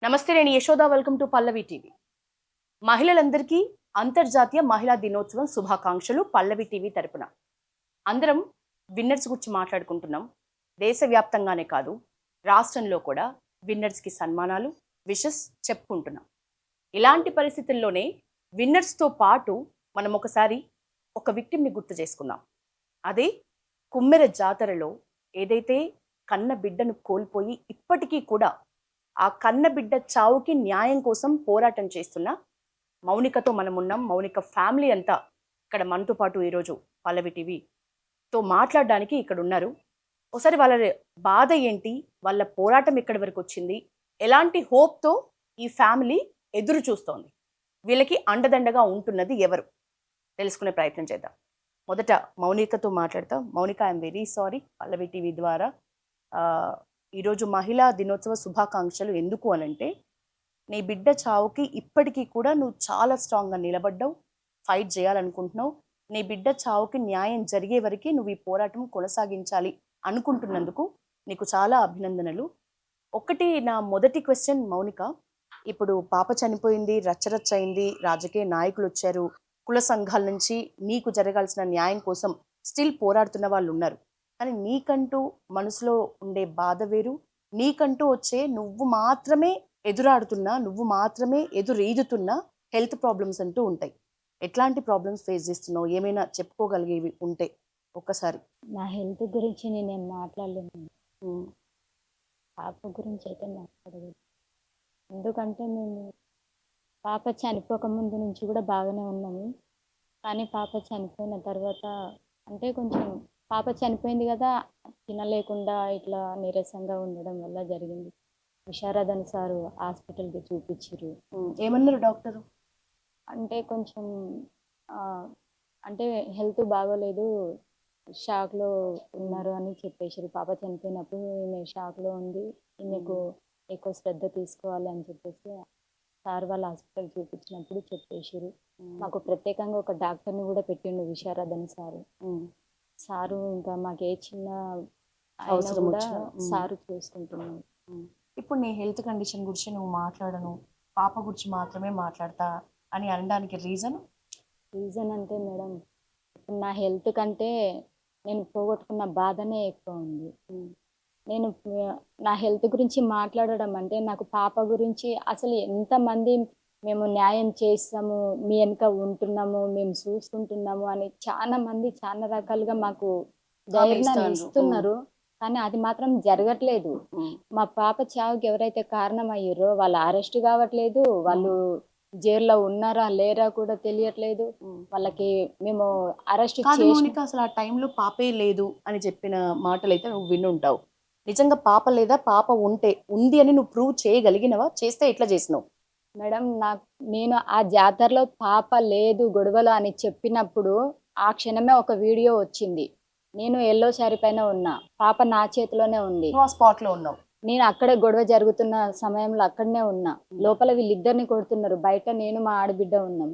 నమస్తే, నేను Yashoda. Welcome to Pallavi TV. మహిళలందరికీ అంతర్జాతీయ మహిళా దినోత్సవం శుభాకాంక్షలు. పల్లవి టీవీ తరపున అందరం విన్నర్స్ గురించి మాట్లాడుకుంటున్నాం. దేశవ్యాప్తంగానే కాదు, రాష్ట్రంలో కూడా విన్నర్స్కి సన్మానాలు, విషెస్ చెప్పుకుంటున్నాం. ఇలాంటి పరిస్థితుల్లోనే విన్నర్స్తో పాటు మనం ఒకసారి ఒక విక్టిమ్ని గుర్తు చేసుకుందాం. అదే కుమ్మెర జాతరలో ఏదైతే కన్న బిడ్డను కోల్పోయి ఇప్పటికీ కూడా ఆ కన్న బిడ్డ చావుకి న్యాయం కోసం పోరాటం చేస్తున్న మౌనికతో మనం ఉన్నాం. మౌనిక ఫ్యామిలీ అంతా ఇక్కడ మనతో పాటు ఈరోజు పల్లవి టీవీతో మాట్లాడడానికి ఇక్కడ ఉన్నారు. ఒకసారి వాళ్ళ బాధ ఏంటి, వాళ్ళ పోరాటం ఎక్కడి వరకు వచ్చింది, ఎలాంటి హోప్తో ఈ ఫ్యామిలీ ఎదురు చూస్తోంది, వీళ్ళకి అండదండగా ఉంటున్నది ఎవరు, తెలుసుకునే ప్రయత్నం చేద్దాం. మొదట మౌనికతో మాట్లాడతాం. Mounika, I'm very sorry. Pallavi TV ద్వారా ఈరోజు మహిళా దినోత్సవ శుభాకాంక్షలు. ఎందుకు అనంటే, నీ బిడ్డ చావుకి ఇప్పటికీ కూడా నువ్వు చాలా స్ట్రాంగ్గా నిలబడ్డావు, ఫైట్ చేయాలనుకుంటున్నావు. నీ బిడ్డ చావుకి న్యాయం జరిగే వరకు నువ్వు ఈ పోరాటం కొనసాగించాలి అనుకుంటున్నందుకు నీకు చాలా అభినందనలు. ఒకటి, నా మొదటి క్వశ్చన్ మౌనిక, ఇప్పుడు పాప చనిపోయింది, రచ్చరచ్చ అయింది, రాజకీయ నాయకులు వచ్చారు, కుల సంఘాల నుంచి నీకు జరగాల్సిన న్యాయం కోసం స్టిల్ పోరాడుతున్న వాళ్ళు ఉన్నారు. కానీ నీకంటూ మనసులో ఉండే బాధ వేరు, నీకంటూ వచ్చే నువ్వు మాత్రమే ఎదురాడుతున్నా, నువ్వు మాత్రమే ఎదురీదుతున్న హెల్త్ ప్రాబ్లమ్స్ అంటూ ఉంటాయి. ఎట్లాంటి ప్రాబ్లమ్స్ ఫేస్ చేస్తున్నావు, ఏమైనా చెప్పుకోగలిగేవి ఉంటే ఒక్కసారి. నా హెల్త్ గురించి నేనేం మాట్లాడలేను. పాప గురించి అయితే మాట్లాడలేదు. ఎందుకంటే మేము పాప చనిపోక ముందు నుంచి కూడా బాగానే ఉన్నాము. కానీ పాప చనిపోయిన తర్వాత అంటే కొంచెం పాప చనిపోయింది కదా, తినలేకుండా ఇట్లా నీరసంగా ఉండడం వల్ల జరిగింది. విశారదన్ సారు హాస్పిటల్కి చూపించారు. ఏమన్నారు డాక్టరు? అంటే కొంచెం అంటే హెల్త్ బాగోలేదు, షాక్లో ఉన్నారు అని చెప్పేసారు. పాప చనిపోయినప్పుడు ఈమె షాక్లో ఉంది, ఈమెకు ఎక్కువ శ్రద్ధ తీసుకోవాలి అని చెప్పేసి సార్ వాళ్ళ హాస్పిటల్ చూపించినప్పుడు చెప్పేసారు. మాకు ప్రత్యేకంగా ఒక డాక్టర్ని కూడా పెట్టిండు, విశారదన్ సారు. ఇంకా మాకు ఏ చిన్న అవసరం కూడా వచ్చినా సారు చూసుకుంటున్నాను. ఇప్పుడు నీ హెల్త్ కండిషన్ గురించి నువ్వు మాట్లాడను, పాప గురించి మాత్రమే మాట్లాడతా అని అనడానికి రీజన్ అంటే మేడం, ఇప్పుడు నా హెల్త్ కంటే నేను పోగొట్టుకున్న బాధనే ఎక్కువ ఉంది. నేను నా హెల్త్ గురించి మాట్లాడడం అంటే, నాకు పాప గురించి అసలు ఎంతమంది మేము న్యాయం చేస్తాము, మీ వెనుక ఉంటున్నాము, మేము చూసుకుంటున్నాము అని చాలా మంది చాలా రకాలుగా మాకు ధైర్యాన్ని ఇస్తున్నారు. కానీ అది మాత్రం జరగట్లేదు. మా పాప చావుకి ఎవరైతే కారణం అయ్యారో వాళ్ళు అరెస్ట్ కావట్లేదు, వాళ్ళు జైల్లో ఉన్నారా లేరా కూడా తెలియట్లేదు. వాళ్ళకి మేము అరెస్ట్ చేసి అసలు ఆ టైంలో పాపే లేదు అని చెప్పిన మాటలు అయితే నువ్వు వినుంటావు. నిజంగా పాప లేదా, పాప ఉంది అని నువ్వు ప్రూవ్ చేయగలిగినవా? చేస్తే ఎట్లా చేసినావు? మేడం, నేను ఆ జాతరలో పాప లేదు గొడవలు అని చెప్పినప్పుడు ఆ క్షణమే ఒక వీడియో వచ్చింది. నేను ఎల్లో శారీ పైన ఉన్నా, పాప నా చేతిలోనే ఉంది. నువ్వు ఆ స్పాట్ లో ఉన్నావు. నేను అక్కడే గొడవ జరుగుతున్న సమయంలో అక్కడనే ఉన్నా. లోపల వీళ్ళిద్దరిని కొడుతున్నారు, బయట నేను మా ఆడబిడ్డ ఉన్నాం.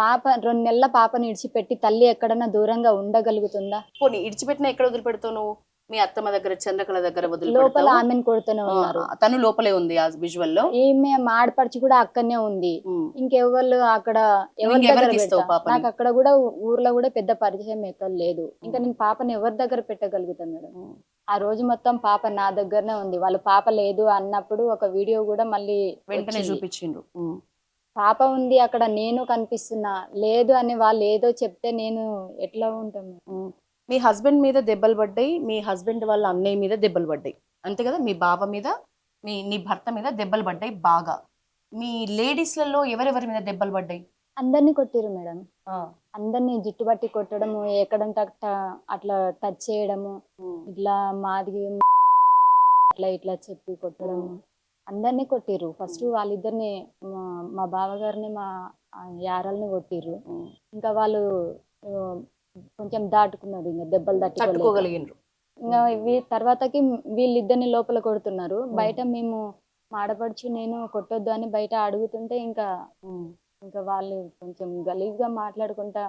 పాప 2 నెలల పాపని ఇడిచిపెట్టి తల్లి ఎక్కడన్నా దూరంగా ఉండగలుగుతుందా? పోనీ ఇడిచిపెట్టినా ఎక్కడ వదిలిపెడతావు నువ్వు? మీ అత్తమ్మ దగ్గర, చంద్రకళ దగ్గర లోపల ఆమెను కొడుతూనే ఉన్నారు. తను లోపలే ఉంది ఆ విజువల్ లో. ఈమె మాడపడిచి కూడా అక్కడనే ఉంది. ఇంకెవరు అక్కడ ఎవరి దగ్గర పెడతా? నాకు అక్కడ కూడా ఊర్లో కూడా పెద్ద పరిచయం ఎక్కడ లేదు. ఇంకా నేను పాపని ఎవరి దగ్గర పెట్టగలుగుతాను మేడం? ఆ రోజు మొత్తం పాప నా దగ్గరనే ఉంది. వాళ్ళు పాప లేదు అన్నప్పుడు ఒక వీడియో కూడా మళ్ళీ వెంటనే చూపించిండ్రు. పాప ఉంది అక్కడ, నేను కనిపిస్తున్నా. లేదు అని వాళ్ళు ఏదో చెప్తే నేను ఎట్లా ఉంటాను? మీ హస్బెండ్ మీద దెబ్బలు పడ్డాయి, మీ హస్బెండ్ వాళ్ళ అన్నయ్య మీద దెబ్బలు పడ్డాయి, అంతే కదా? మీ బావ మీద, నీ భర్త మీద దెబ్బలు పడ్డాయి బాగా. మీ లేడీస్లలో ఎవరెవరి మీద దెబ్బలు పడ్డాయి? అందరినీ కొట్టిరు మేడం. అందరినీ జుట్టుబట్టి కొట్టడము, ఎక్కడంటే అట్లా టచ్ చేయడము, ఇట్లా మాది ఇట్లా చెప్పి కొట్టడము, అందరినీ కొట్టిర్రు. ఫస్ట్ వాళ్ళిద్దరిని, మా బావగారిని మా యారల్ని కొట్టిర్రు. ఇంకా వాళ్ళు కొంచెం దాటుకున్నారు, ఇంకా దెబ్బలు తట్టుకోగలిగినారు. ఇంకా తర్వాతకి వీళ్ళిద్దరిని లోపల కొడుతున్నారు. బయట మేము మాడపడుచు నేను కొట్టొద్దు అని బయట అడుగుతుంటే ఇంకా వాళ్ళు కొంచెం గలీజ్గా మాట్లాడుకుంటా,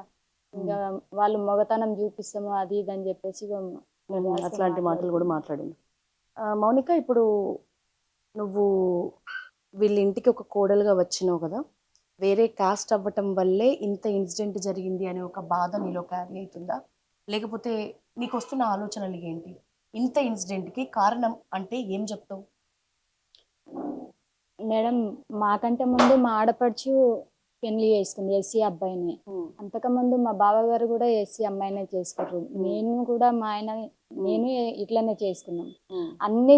ఇంకా వాళ్ళు మొగతనం చూపిస్తాము అది ఇది అని చెప్పేసి అట్లాంటి మాటలు కూడా మాట్లాడింది. మౌనిక, ఇప్పుడు నువ్వు వీళ్ళ ఇంటికి ఒక కోడలుగా వచ్చినావు కదా, వేరే కాస్ట్ అవ్వటం వల్లే ఇంత ఇన్సిడెంట్ జరిగింది అనే ఒక బాధ నీలో క్యారీ అవుతుందా? లేకపోతే నీకు వస్తున్న ఆలోచనలు ఏంటి? ఇంత ఇన్సిడెంట్కి కారణం అంటే ఏం చెప్తావు? మేడం, మాకంటే ముందు మా ఆడపడుచు పెళ్లి చేసుకుంది ఎస్సీ అబ్బాయిని. అంతకుముందు మా బావగారు కూడా ఎస్సీ అమ్మాయినే చేసుకున్నారు. నేను కూడా మా ఆయన నేను ఇట్లనే చేసుకున్నాం. అన్ని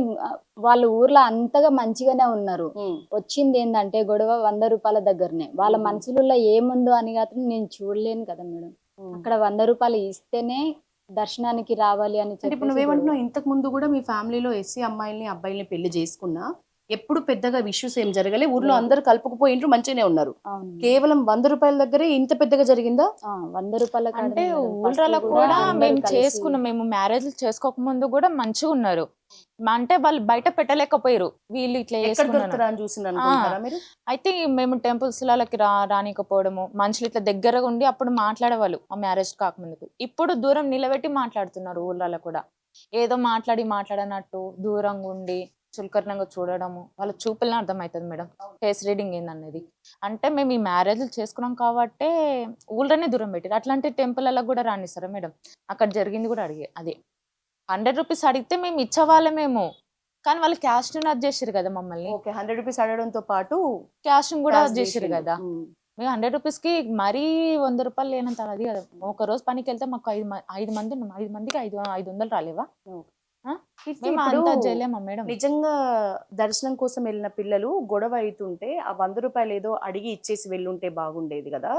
వాళ్ళ ఊర్లో అంతగా మంచిగానే ఉన్నారు. వచ్చింది ఏంటంటే గొడవ 100 రూపాయల దగ్గరనే. వాళ్ళ మనసులలో ఏముందో అని మాత్రం నేను చూడలేను కదా మేడం. అక్కడ 100 రూపాయలు ఇస్తేనే దర్శనానికి రావాలి అని అంటే ఇప్పుడు చెప్పేసి నువ్వేమంటున్నావు, ఇంతకు ముందు కూడా మీ ఫ్యామిలీలో ఎస్సీ అమ్మాయిల్ని అబ్బాయిల్ని పెళ్లి చేసుకున్నా ఎప్పుడు పెద్దగా ఇష్యూస్ ఏం జరగలే, ఊర్లో అందరు కలుపుకుపోయిండ్రు, మంచిగానే ఉన్నారు. అవును. కేవలం 100 రూపాయల దగ్గరే ఇంత పెద్దగా జరిగిందా? 100 రూపాయల అంటే కాడనే మేడం. ఫస్ట్ ఊళ్ళలో కూడా కూడా అందరూ మేము కలిసి చేసుకున్నాం, మేము మ్యారేజ్ చేసుకోక ముందు కూడా మంచిగా ఉన్నారు. అంటే వాళ్ళు బయట పెట్టలేకపోయారు, వీళ్ళు ఇట్లా ఎక్కడ చేసుకున్నారు. దొరుకుతారా అని చూసింది అనుకుంటారా మీరు? అయితే మేము టెంపుల్స్ లకి రానికపోవడము, మనుషులు ఇట్లా దగ్గరగా ఉండి అప్పుడు మాట్లాడేవాళ్ళు మా మ్యారేజ్ కాకముందుకు. ఇప్పుడు దూరం నిలబెట్టి మాట్లాడుతున్నారు ఊళ్ళలో కూడా. ఏదో మాట్లాడనట్టు దూరంగా ఉండి చులకరణంగా చూడడము, వాళ్ళ చూపులనే అర్థమవుతుంది మేడం ఫేస్ రీడింగ్ ఏందనేది. అంటే మేము ఈ మ్యారేజ్లు చేసుకున్నాం కాబట్టే ఊళ్ళోనే దూరం పెట్టారు. అట్లాంటి టెంపుల్లకు కూడా రానిస్తారా మేడం? అక్కడ జరిగింది కూడా అదే 100 రూపీస్ అడిగితే మేము ఇచ్చేవాళ్ళమేమో, కానీ వాళ్ళు క్యాష్ అది చేసారు కదా మమ్మల్ని. ఓకే, 100 రూపీస్ అడగడంతో పాటు క్యాష్ కూడా cash చేసారు చేసిండ్రు. కదా. మేము 100 రూపీస్కి మరీ 100 రూపాయలు లేనంత అది కదా. ఒక రోజు పనికి వెళ్తే మాకు 5 మంది ఉన్నాం, 5 మందికి 500 రాలేవా? కీర్తి, మేము ఇప్పుడు అంతా చేయలేమా మేడం? నిజంగా దర్శనం కోసం వెళ్ళిన పిల్లలు గొడవ అవుతుంటే ఆ 100 రూపాయలు ఏదో అడిగి ఇచ్చేసి వెళ్ళుంటే బాగుండేది కదా.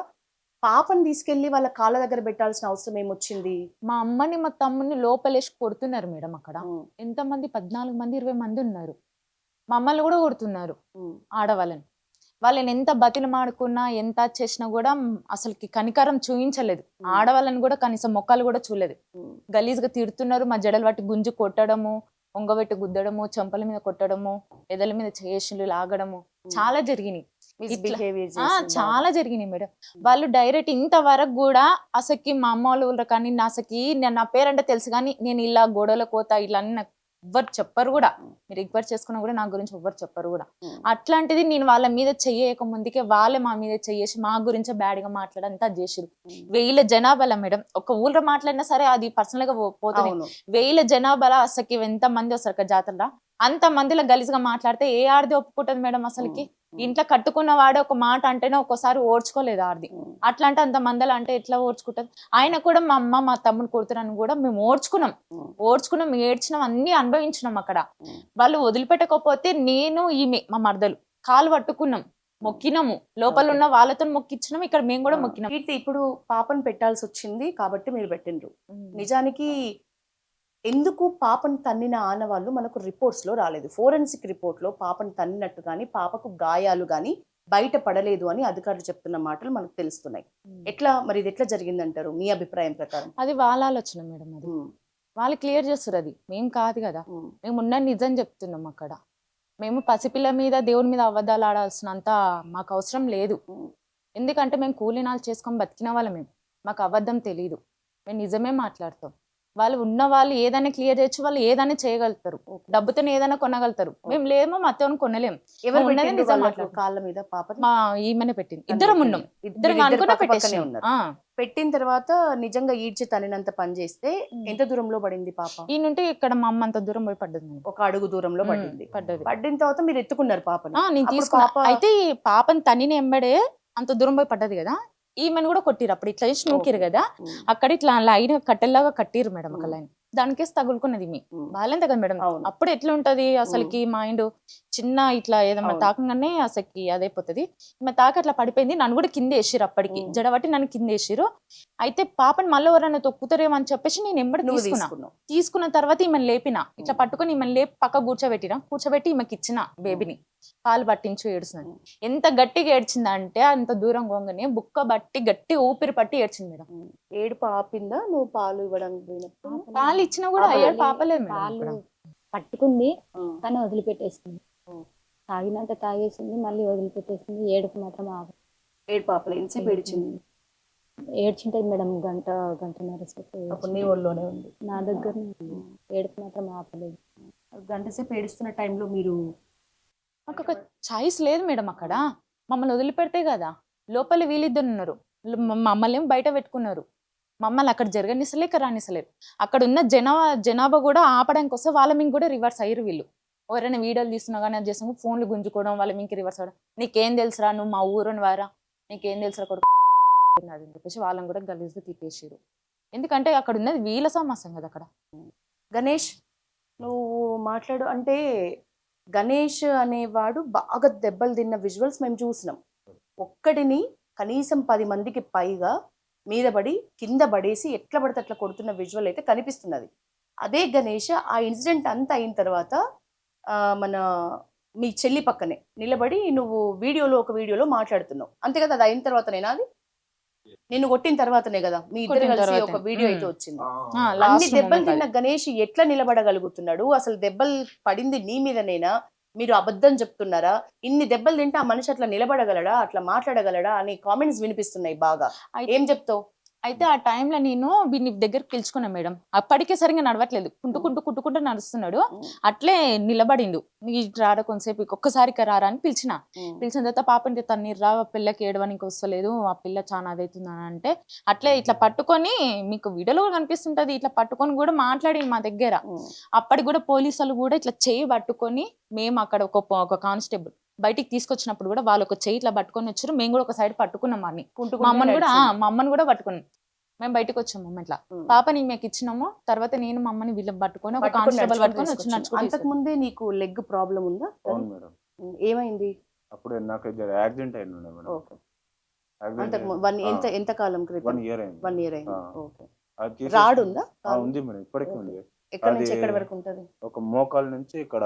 పాపని తీసుకెళ్లి వాళ్ళ కాళ్ళ దగ్గర పెట్టాల్సిన అవసరం ఏమొచ్చింది? మా అమ్మని మా తమ్ముని లోపలేసి కొడుతున్నారు మేడం అక్కడ. ఎంతమంది 14 మంది 20 మంది ఉన్నారు. మమ్మల్ని కూడా కొడుతున్నారు ఆడవాళ్ళని. వాళ్ళని ఎంత బతిలమాడుకున్నా ఎంత చేసినా కూడా అసలుకి కనికరం చూపించలేదు. ఆడవాళ్ళని కూడా కనీసం మొక్కలు కూడా చూడలేదు. గలీజ్గా తిడుతున్నారు, మా జడలు పట్టి గుంజు కొట్టడము, ఒంగబెట్టి గుద్దడము, చెంపల మీద కొట్టడము, ఎదల మీద చేతులు లాగడము, చాలా జరిగినాయి. చాలా జరిగినాయి మేడం. వాళ్ళు డైరెక్ట్ ఇంతవరకు కూడా అసలుకి మా అమ్మ వాళ్ళ ఊళ్ళో కానీ అసలుకి నా పేరంటే తెలుసు కానీ నేను ఇలా గొడవల కోత ఇలా అని నాకు ఎవ్వరు చెప్పరు కూడా. మీరు రిక్వెస్ట్ చేసుకున్నా కూడా నా గురించి ఎవ్వరు చెప్పరు కూడా. అట్లాంటిది నేను వాళ్ళ మీద చెయ్యక ముందుకే వాళ్ళే మా మీద చెయ్యేసి మా గురించి బ్యాడ్గా మాట్లాడంతా చేసిరు. 1000 జనాభాల మేడం, ఒక ఊళ్ళో మాట్లాడినా సరే అది పర్సనల్ గా పోతుంది. 1000 జనాభాల అసలుకి ఎంత మంది వస్తారు జాతరలో, అంత మందిలో గలీజ్గా మాట్లాడితే ఏ ఆడది ఒప్పుకుంటది మేడం? అసలుకి ఇంట్లో కట్టుకున్న వాడే ఒక మాట అంటేనే ఒక్కోసారి ఓడ్చుకోలేదు ఆడది. అట్లాంటి అంత మందలు అంటే ఎట్లా ఓడ్చుకుంటది? ఆయన కూడా మా అమ్మ మా తమ్ముని కొడుతున్నాను కూడా మేము ఓడ్చుకున్నాం, ఏడ్చినాం, అన్ని అనుభవించినాం అక్కడ. వాళ్ళు వదిలిపెట్టకపోతే నేను ఈమె మా మరదలు కాలు పట్టుకున్నాం, మొక్కినాము, లోపల ఉన్న వాళ్ళతో మొక్కిచ్చినాం, ఇక్కడ మేము కూడా మొక్కినాం. కీర్తి, ఇప్పుడు పాపను పెట్టాల్సి వచ్చింది కాబట్టి మీరు పెట్టిండ్రు. నిజానికి ఎందుకు పాపను తన్నిన ఆనవాళ్ళు మనకు రిపోర్ట్స్ లో రాలేదు. ఫోరెన్సిక్ రిపోర్ట్ లో పాపను తన్నినట్టు కానీ పాపకు గాయాలు కానీ బయట పడలేదు అని అధికారులు చెప్తున్న మాటలు మనకు తెలుస్తున్నాయి. మరి ఇది ఎట్లా జరిగిందంటారు మీ అభిప్రాయం ప్రకారం? అది వాళ్ళ ఆలోచన మేడం, అది వాళ్ళు క్లియర్ చేస్తారు, అది మేము కాదు కదా. మేము ఉన్న నిజం చెప్తున్నాం అక్కడ. మేము పసిపిల్ల మీద దేవుని మీద అబద్ధాలు ఆడాల్సినంత మాకు అవసరం లేదు. ఎందుకంటే మేము కూలీనాలు చేసుకొని బతికిన వాళ్ళం, మాకు అబద్ధం తెలీదు, మేము నిజమే మాట్లాడతాం. వాళ్ళు ఉన్న వాళ్ళు ఏదైనా క్లియర్ చేయొచ్చు, వాళ్ళు ఏదైనా చేయగలుగుతారు, డబ్బుతో ఏదైనా కొనగలుగుతారు. మేము లేమో మత్తోని కొనలేము. కాళ్ళ మీద పాప మా ఈమెనే పెట్టింది, ఇద్దరం ఉన్నాం, ఇద్దరం అనుకున్నా పెట్టేసి ఉన్నారు. పెట్టిన తర్వాత నిజంగా ఈడ్చి తనినంత పని చేస్తే ఎంత దూరంలో పడింది పాప? ఈ నుండి ఇక్కడ మా అమ్మ అంత దూరం పోయి పడ్డది, ఒక అడుగు దూరంలో పడింది. పడ్డది. పడిన తర్వాత మీరు ఎత్తుకున్నారు పాపని? నేను తీసుకున్నా. అయితే పాపని తనిని ఎంబడే అంత దూరం పోయి పడ్డది కదా, ఈమెను కూడా కొట్టిరు. అప్పుడు ఇట్లా చేసి నూకిరు కదా, అక్కడ ఇట్లా లైన్ కట్టెల్లాగా కట్టిరు మేడం, ఒక లైన్ దానికేసి తగులుకున్నది మీ బాగాలేదు కదా మేడం. అప్పుడు ఎట్లా ఉంటది అసలుకి మైండ్, చిన్న ఇట్లా ఏదన్నా తాకంగానే అసలుకి అదైపోతుంది. ఈమె తాక అట్లా పడిపోయింది, నన్ను కూడా కింద వేసిరు, అప్పటికి జడబట్టి నన్ను కింద వేసిరు. అయితే పాపని మళ్ళీ ఎవరైనా తొక్కుతారేమో అని చెప్పేసి నేను ఎంబడి తీసుకున్న తర్వాత ఈమెను లేపిన, ఇట్లా పట్టుకుని ఈమెను లేపి పక్క కూర్చోబెట్టి ఈమెకి ఇచ్చిన బేబీని, పాలు పట్టించు ఏడుస్తుంది. ఎంత గట్టిగా ఏడ్చిందంటే అంత దూరం పోగానే బుక్క బట్టి గట్టి ఊపిరి పట్టి ఏడ్చింది మేడం. ఏడుపు ఆపిందా నువ్వు పాలు ఇవ్వడానికి? పాలు ఇచ్చినా కూడా ఏడు పాపలేదు, పాలు పట్టుకుంది కానీ వదిలిపెట్టేసింది. తాగినంత తాగేసింది, మళ్ళీ వదిలిపెట్టేసింది. ఏడుపు మాత్రం ఏడు పాపలు ఎంతసేపు ఏడ్చింది? ఏడ్చింటది మేడం, గంటన్నర సేపు. నీ ఒళ్ళోనే ఉంది? నా దగ్గర ఏడుపు మాత్రం ఆపలేదు. గంట సేపు ఏడుస్తున్న టైంలో మీరు మాకు ఒక చాయిస్ లేదు మేడం అక్కడ. మమ్మల్ని వదిలిపెడితే కదా, లోపల వీళ్ళిద్దరు ఉన్నారు, మమ్మల్ని ఏం బయట పెట్టుకున్నారు. మమ్మల్ని అక్కడ జరగనిస్తలేక రానిస్తలేరు. అక్కడ ఉన్న జనాభా కూడా ఆపడానికి వస్తే వాళ్ళ మీకు కూడా రివర్స్ అయ్యారు వీళ్ళు. ఎవరైనా వీడియోలు తీస్తున్నా కానీ అది చేస్తాము, ఫోన్లు గుంజుకోవడం, వాళ్ళ మీకు రివర్స్ అవ్వడం. నీకేం తెలుసురా, నువ్వు మా ఊరుని వారా, నీకేం తెలుసురా కొడుకు అని చెప్పేసి వాళ్ళని కూడా గలీజ్గా తిట్టేసారు. ఎందుకంటే అక్కడ ఉన్నది వీళ్ళ సమస్య కదా అక్కడ. గణేష్ నువ్వు మాట్లాడు. అంటే గణేష్ అనేవాడు బాగా దెబ్బలు తిన్న విజువల్స్ మేము చూసినాం. ఒక్కడిని కనీసం 10 మందికి పైగా మీద పడి కింద పడేసి ఎట్లా పడితే అట్లా కొడుతున్న విజువల్ అయితే కనిపిస్తున్నది. అదే గణేష్ ఆ ఇన్సిడెంట్ అంతా అయిన తర్వాత మన మీ చెల్లి పక్కనే నిలబడి నువ్వు ఒక వీడియోలో మాట్లాడుతున్నావు అంతే కదా. అది అయిన తర్వాతనేనా, అది నిన్ను కొట్టిన తర్వాతనే కదా మీ ఇద్దరు కలిసి ఒక వీడియో అయితే వచ్చింది. అన్ని దెబ్బలు తిన్న గణేష్ ఎట్లా నిలబడగలుగుతున్నాడు? అసలు దెబ్బలు పడింది నీ మీదనేనా? మీరు అబద్ధం చెప్తున్నారా? ఇన్ని దెబ్బలు తింటే ఆ మనిషి అట్లా నిలబడగలడా, అట్లా మాట్లాడగలడా అని కామెంట్స్ వినిపిస్తున్నాయి బాగా. ఏం చెప్తావు? అయితే ఆ టైంలో నేను వీడిని దగ్గరికి పిలుచుకున్నా మేడం. అప్పటికే సరిగా నడవట్లేదు, కుంటుకుంటూ నడుస్తున్నాడు. అట్లే నిలబడిండు. నీకు రారా కొంతసేపు, ఒక్కసారి రారా అని పిలిచిన తర్వాత పాపంటే తన్నీరు రా, పిల్లకి ఏడవనికి వస్తలేదు, ఆ పిల్ల చాలా అదవుతుందని అంటే అట్లే ఇట్లా పట్టుకొని, మీకు వీడియోలో కూడా కనిపిస్తుంటది, ఇట్లా పట్టుకొని కూడా మాట్లాడి మా దగ్గర. అప్పటికి కూడా పోలీసులు కూడా ఇట్లా చేయి పట్టుకొని, మేము అక్కడ ఒక కానిస్టేబుల్ బయటికి తీసుకొచ్చినప్పుడు కూడా వాళ్ళు ఒక చేయి ఇట్లా పట్టుకొని వచ్చారు. మేము కూడా ఒక సైడ్ పట్టుకున్నాం వాడిని. మా అమ్మని కూడా పట్టుకున్నాం. మేము బయటకు వచ్చాము ఇట్లా పాపని మీకు ఇచ్చినాము. తర్వాత నేను మా అమ్మని వీళ్ళకి పట్టుకొని ఒక కానిస్టేబుల్ పట్టుకొని వచ్చి. అంతకు ముందే నీకు లెగ్ ప్రాబ్లం ఉందా? అవును మేడం. ఏమైంది? అప్పుడు నాకు యాక్సిడెంట్ అయింది మేడం. ఓకే. ఎంత కాలం క్రితం? 1 year అయింది. 1 year అయింది. ఓకే. అది రాడ్ ఉందా? ఉంది మేడం, ఇప్పటికీ ఉంది. ఎక్కడ నుంచి ఎక్కడ వరకు ఉంటది? ఒక మోకాలు నుంచి ఇక్కడ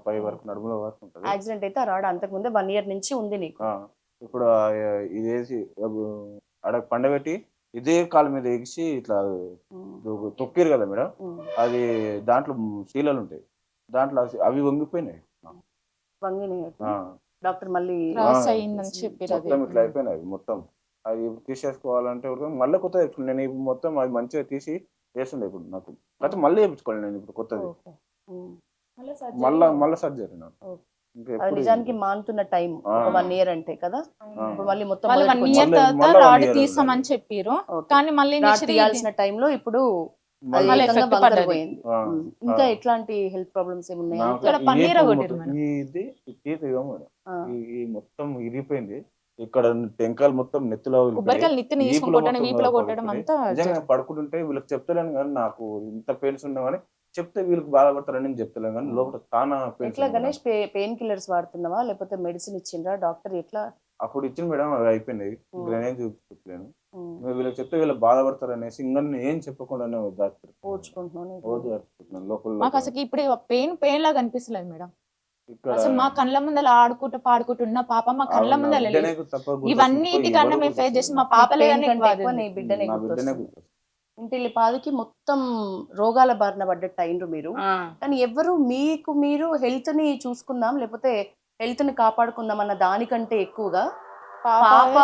పై వరకు నడుముల వరకు ఉంటది. యాక్సిడెంట్ అయితే ఆ రాడ్ అంతకు ముందే 1 year నుంచి ఉంది నీకు. ఇప్పుడు ఇదేసి అక్కడ పండబెట్టి ఇదే కాలు మీద ఎగిసి ఇట్లా తొక్కిరు కదా మేడం, అది దాంట్లో శీలలు ఉంటాయి, దాంట్లో అవి వంగిపోయినాయి. డాక్టర్ మళ్ళీ మొత్తం ఇట్లా అయిపోయినాయి. మొత్తం అది తీసేసుకోవాలంటే మళ్ళీ కొత్తది నేను ఇప్పుడు మొత్తం అది మంచిగా తీసి వేస్తుండే. ఇప్పుడు నాకు అయితే మళ్ళీ వేయించుకోవాలి నేను ఇప్పుడు కొత్తది, మళ్ళీ సర్జరీ నాకు. నిజానికి మానుతున్న టైం 1 year అంటే కదా. ఇప్పుడు మళ్ళీ మొత్తం 1 year తర్వాత రాడ్ తీసామని చెప్పారు, కానీ మళ్ళీ తీయాల్సిన టైంలో ఇప్పుడు ఇంకా ఎట్లాంటి హెల్త్ ప్రాబ్లమ్స్ ఏమున్నాయి? ఇది మొత్తం ఇరిగిపోయింది. ఇక్కడ టెంకాయలు మొత్తం నెత్తిలో పడుకుంటుంటే వీళ్ళకి చెప్తలేను కానీ, నాకు ఇంత పెయిన్స్ ఉన్నా కానీ చెప్తే వీళ్ళకి బాధపడతారని నేను చెప్తలేను కానీ లోపల చాలా ఎట్లా గణేష్ పెయిన్ కిల్లర్స్ వాడుతున్నావా లేకపోతే మెడిసిన్ ఇచ్చిండ్రా డాక్టర్? ఎట్లా అప్పుడు ఇచ్చిన మేడం అవి అయిపోయినాయి, గ్రెనేజ్ చూపించలేను. వీళ్ళకి చెప్తే వీళ్ళకి బాధపడతారు అనేసి ఇంకా ఏం చెప్పకుండానే మాకు అసలు ఇప్పుడు పెయిన్ లాగా అనిపిస్తలేదు మేడం. అసలు మా కళ్ళ ముందర ఆడుకుంటూ పాడుకుంటున్న పాప మా కళ్ళ ముందర ఇవన్నిటికన్నా మేము ఫేస్ చేసి మా పాపలే బిడ్డనే ఇంటిల్లి పాదికి మొత్తం రోగాల బారిన పడ్డట్టు అయినరు మీరు. కానీ ఎవరు మీరు హెల్త్ ని చూసుకుందాం లేకపోతే హెల్త్ ని కాపాడుకుందాం అన్న దానికంటే ఎక్కువగా పాప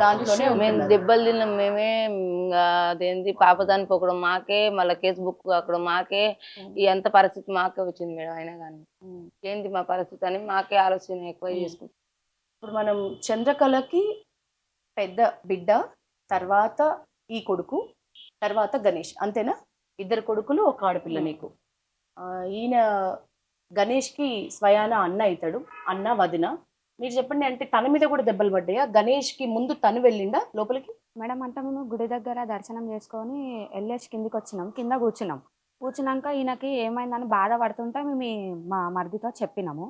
దాంట్లోనే మేము దెబ్బలు తిన్నాం. మేమే అదేంది పాప దాన్ని పొక్కడం మాకే, మళ్ళీ కేసు బుక్ అక్కడ మాకే, ఎంత పరిస్థితి మాకే వచ్చింది మేడం. అయినా కానీ ఏంది మా పరిస్థితి అని మాకే ఆలోచన ఎక్కువ చేసుకుంటాం. ఇప్పుడు మనం చంద్రకళకి పెద్ద బిడ్డ, తర్వాత ఈ కొడుకు, తర్వాత గణేష్, అంతేనా? 2 కొడుకులు 1 ఆడపిల్ల నీకు. ఈయన గణేష్కి స్వయాన అన్న అవుతాడు, అన్న వదిన. మీరు చెప్పండి, అంటే తన మీద కూడా దెబ్బలు పడ్డాయా? గణేష్కి ముందు తను వెళ్ళిండా లోపలికి? మేడం అంటే మేము గుడి దగ్గర దర్శనం చేసుకొని వెళ్ళేసి కిందికి వచ్చినాం, కింద కూర్చున్నాక ఈయనకి ఏమైందని బాధపడుతుంటే మేము మా మరిదితో చెప్పినాము.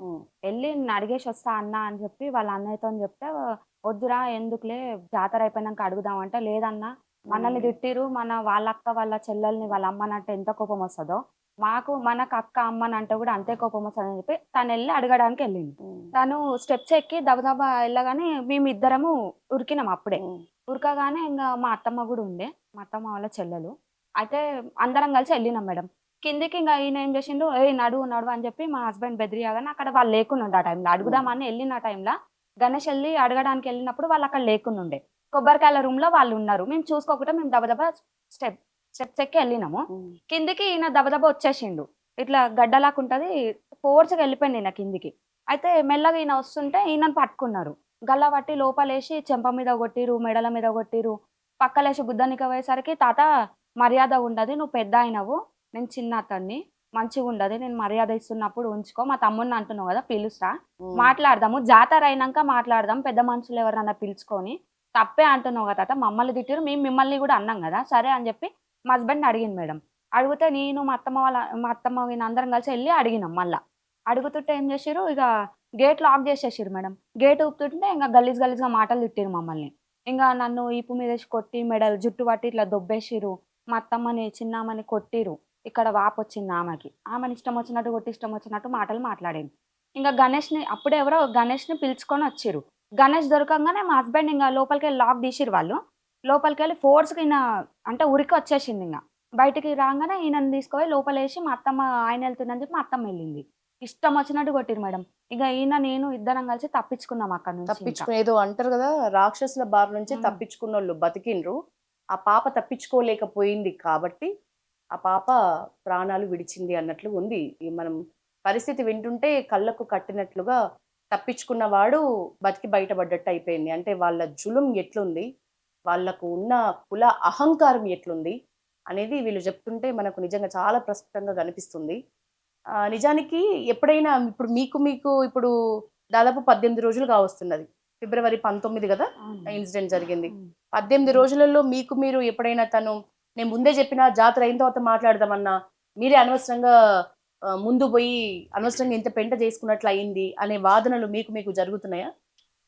వెళ్ళి అడిగేసి వస్తా అన్న అని చెప్పి వాళ్ళ అన్నయ్యతో చెప్తే, వద్దురా ఎందుకులే జాతర అయిపోయినాక అడుగుదామంటే, లేదన్నా మనల్ని తిట్టిరు, వాళ్ళ అక్క వాళ్ళ చెల్లెల్ని వాళ్ళ అమ్మనంటే ఎంత కోపం వస్తుందో మనకు అక్క అమ్మనంటే కూడా అంతే కోపం వస్తుంది అని చెప్పి తను వెళ్ళి అడగడానికి వెళ్ళింది. తను స్టెప్స్ ఎక్కి దబదబా వెళ్ళగానే మేము ఇద్దరము ఉరికినాం. అప్పుడే ఉరకగానే ఇంకా మా అత్తమ్మ కూడా ఉండే, మా అత్తమ్మ వాళ్ళ చెల్లెలు. అయితే అందరం కలిసి వెళ్ళినాం మేడం కిందికి. ఇంకా ఈయన ఏం చేసిండు, నడువు అని చెప్పి మా హస్బెండ్ బెదిరియాగానే అక్కడ వాళ్ళు లేకుండా ఆ టైంలో అడుగుదామని వెళ్ళిన టైంలో గణేష్ వెళ్ళి అడగడానికి వెళ్ళినప్పుడు వాళ్ళు అక్కడ లేకుండా కొబ్బరికాయల రూమ్ లో వాళ్ళు ఉన్నారు. మేము చూసుకోకుండా మేము దబదబా స్టెప్స్ ఎక్కి వెళ్ళినాము. కిందికి ఈయన దబదబా వచ్చేసిండు, ఇట్లా గడ్డలాకుంటది, ఫోర్స్గా వెళ్ళిపోయింది ఈయన కిందికి. అయితే మెల్లగా ఈయన వస్తుంటే ఈయనను పట్టుకున్నారు. గల్లా పట్టి లోపలేసి చెంప మీద కొట్టిర్రు, మెడల మీద కొట్టిర్రు. పక్కలేసి గుద్దనికి పోయేసరికి తాత మర్యాద ఉండదు, నువ్వు పెద్దాయనవు, నేను చిన్న అతన్ని, మంచిగుండదు, నేను మర్యాద ఇస్తున్నప్పుడు ఉంచుకో, మా తమ్ముడిని అంటున్నావు కదా పిలుస్తా, మాట్లాడదాము, జాతర అయినాక మాట్లాడదాం, పెద్ద మనుషులు ఎవరన్నా పిలుచుకొని, తప్పే అంటున్నావు కదా తాత, మమ్మల్ని తిట్టిరు, మేము మిమ్మల్ని కూడా అన్నాం కదా, సరే అని చెప్పి మా హస్బెండ్ని అడిగింది మేడం. అడిగితే నేను మా అత్తమ్మ వీళ్ళ అందరం కలిసి వెళ్ళి అడిగినాం. మళ్ళా అడుగుతుంటే ఏం చేసిర్రు, ఇక గేట్ లాక్ చేసేసిర్రు మేడం. గేట్ ఊపుతుంటే ఇంకా గలీజ్గా మాటలు తిట్టిరు మమ్మల్ని. ఇంకా నన్ను ఈపు మీద వేసి కొట్టి మెడలు జుట్టు పట్టి ఇట్లా దొబ్బేసిర్రు. మా అత్తమ్మని చిన్నామని కొట్టిరు. ఇక్కడ వాపు వచ్చింది ఆమెని ఇష్టం వచ్చినట్టు కొట్టి ఇష్టం వచ్చినట్టు మాటలు మాట్లాడింది. ఇంకా గణేష్ని అప్పుడే ఎవరో గణేష్ని పిలుచుకొని వచ్చిర్రు. గణేష్ దొరకంగానే మా హస్బెండ్ ఇంకా లోపలికి వెళ్ళి లాక్ తీసిరు. వాళ్ళు లోపలికి వెళ్ళి ఫోర్స్కి ఈయన అంటే ఉరికి వచ్చేసింది. ఇంకా బయటికి రాగానే ఈయనని తీసుకుపోయి లోపలేసి మా అత్తమ్మ ఆయన వెళ్తుందని చెప్పి మా అత్తమ్మ వెళ్ళింది. ఇష్టం వచ్చినట్టు కొట్టిరు మేడం. ఇక ఈయన నేను ఇద్దరం కలిసి తప్పించుకున్నాం అక్కడ నుంచి. ఇంకా. తప్పించుకునేదో అంటారు కదా, రాక్షసుల బారి నుంచి తప్పించుకున్న వాళ్ళు బతికిండ్రు. ఆ పాప తప్పించుకోలేకపోయింది కాబట్టి ఆ పాప ప్రాణాలు విడిచింది అన్నట్లు ఉంది. ఈ మనం పరిస్థితి వింటుంటే కళ్ళకు కట్టినట్లుగా తప్పించుకున్న వాడు బతికి బయటపడ్డట్టు అయిపోయింది. అంటే వాళ్ళ జులుం ఎట్లుంది, వాళ్ళకు ఉన్న కుల అహంకారం ఎట్లుంది అనేది వీళ్ళు చెప్తుంటే మనకు నిజంగా చాలా ప్రస్ఫుటంగా కనిపిస్తుంది. నిజానికి ఎప్పుడైనా ఇప్పుడు మీకు ఇప్పుడు దాదాపు 18 రోజులు కావస్తున్నది. ఫిబ్రవరి 19 కదా ఇన్సిడెంట్ జరిగింది. 18 రోజులలో మీరు ఎప్పుడైనా నేను ముందే చెప్పిన జాతర అయిన తర్వాత మాట్లాడదామన్నా, మీరే అనవసరంగా ముందు పోయి అనవసరంగా ఇంత పెంట చేసుకున్నట్లు అయింది అనే వాదనలు మీకు జరుగుతున్నాయా?